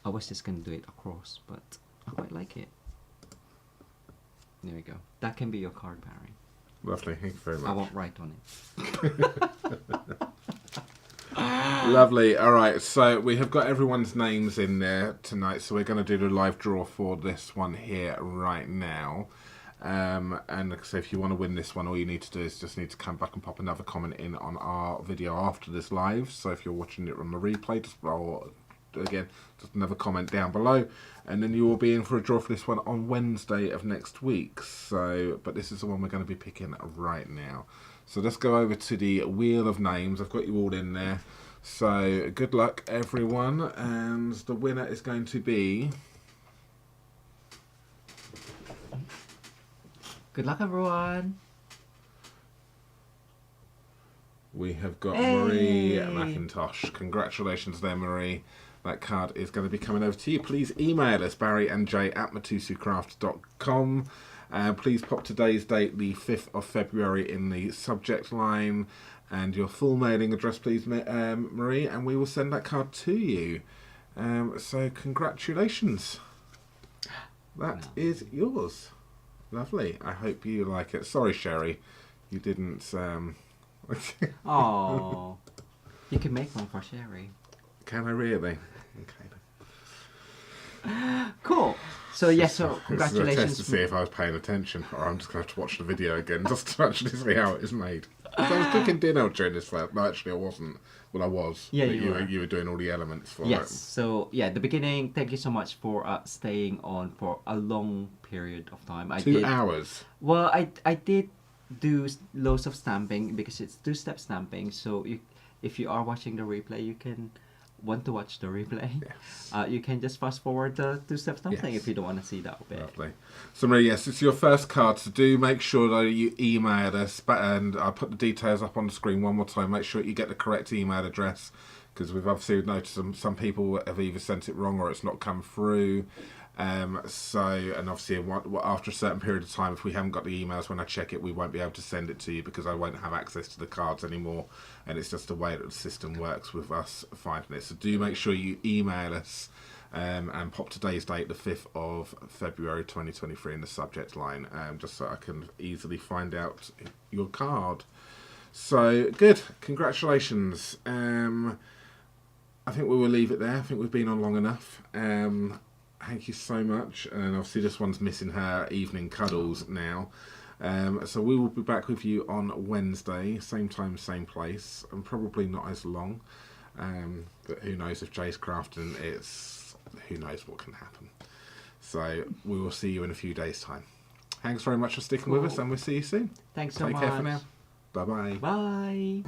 I was just gonna do it across, but I quite like it. There we go. That can be your card, Barry. Lovely, thank you very much. I won't write on it. Lovely. All right, so we have got everyone's names in there tonight, so we're going to do the live draw for this one here right now. And so if you want to win this one, all you need to do is just need to come back and pop another comment in on our video after this live. So if you're watching it on the replay, just roll again, just another comment down below, and then you will be in for a draw for this one on Wednesday of next week. So, but this is the one we're going to be picking right now. So let's go over to the wheel of names. I've got you all in there. So good luck, everyone, and the winner is going to be. Good luck, everyone. We have got Marie McIntosh. Congratulations there, Marie. That card is going to be coming over to you. Please email us, barryandj@mitosucraft.com. Please pop today's date, the 5th of February, in the subject line, and your full mailing address, please, Marie, and we will send that card to you. So congratulations. That is yours. Lovely. I hope you like it. Sorry, Sherry, you didn't... Oh, you can make one for Sherry. Can I really? Okay. Cool. So yes, so congratulations. This is a test to see if I was paying attention, or I'm just going to have to watch the video again just to actually see how it is made. I was cooking dinner during this film. No, actually I wasn't. Well, I was. Yeah, but you were doing all the elements for it. Yes. So yeah, the beginning. Thank you so much for staying on for a long period of time. 2 hours. Well, I did do loads of stamping because it's 2-step stamping. So if you are watching the replay, you can want to watch the replay. Yes. You can just fast forward the 2-step stamping if you don't want to see that bit. Lovely. So Marie, yes, it's your first card, so do make sure that you email us, and I'll put the details up on the screen one more time. Make sure you get the correct email address, because we've obviously noticed some people have either sent it wrong or it's not come through. And obviously after a certain period of time, if we haven't got the emails, when I check it, we won't be able to send it to you because I won't have access to the cards anymore, and it's just the way that the system works with us finding it. So do make sure you email us and pop today's date, the 5th of February 2023, in the subject line, just so I can easily find out your card. So good, congratulations. I think we will leave it there. I think we've been on long enough. Thank you so much, and obviously this one's missing her evening cuddles now. So we will be back with you on Wednesday, same time, same place, and probably not as long. But who knows, if Jay's crafting, who knows what can happen. So we will see you in a few days' time. Thanks very much for sticking with us, and we'll see you soon. Thanks so much. Take care for now. Bye-bye. Bye.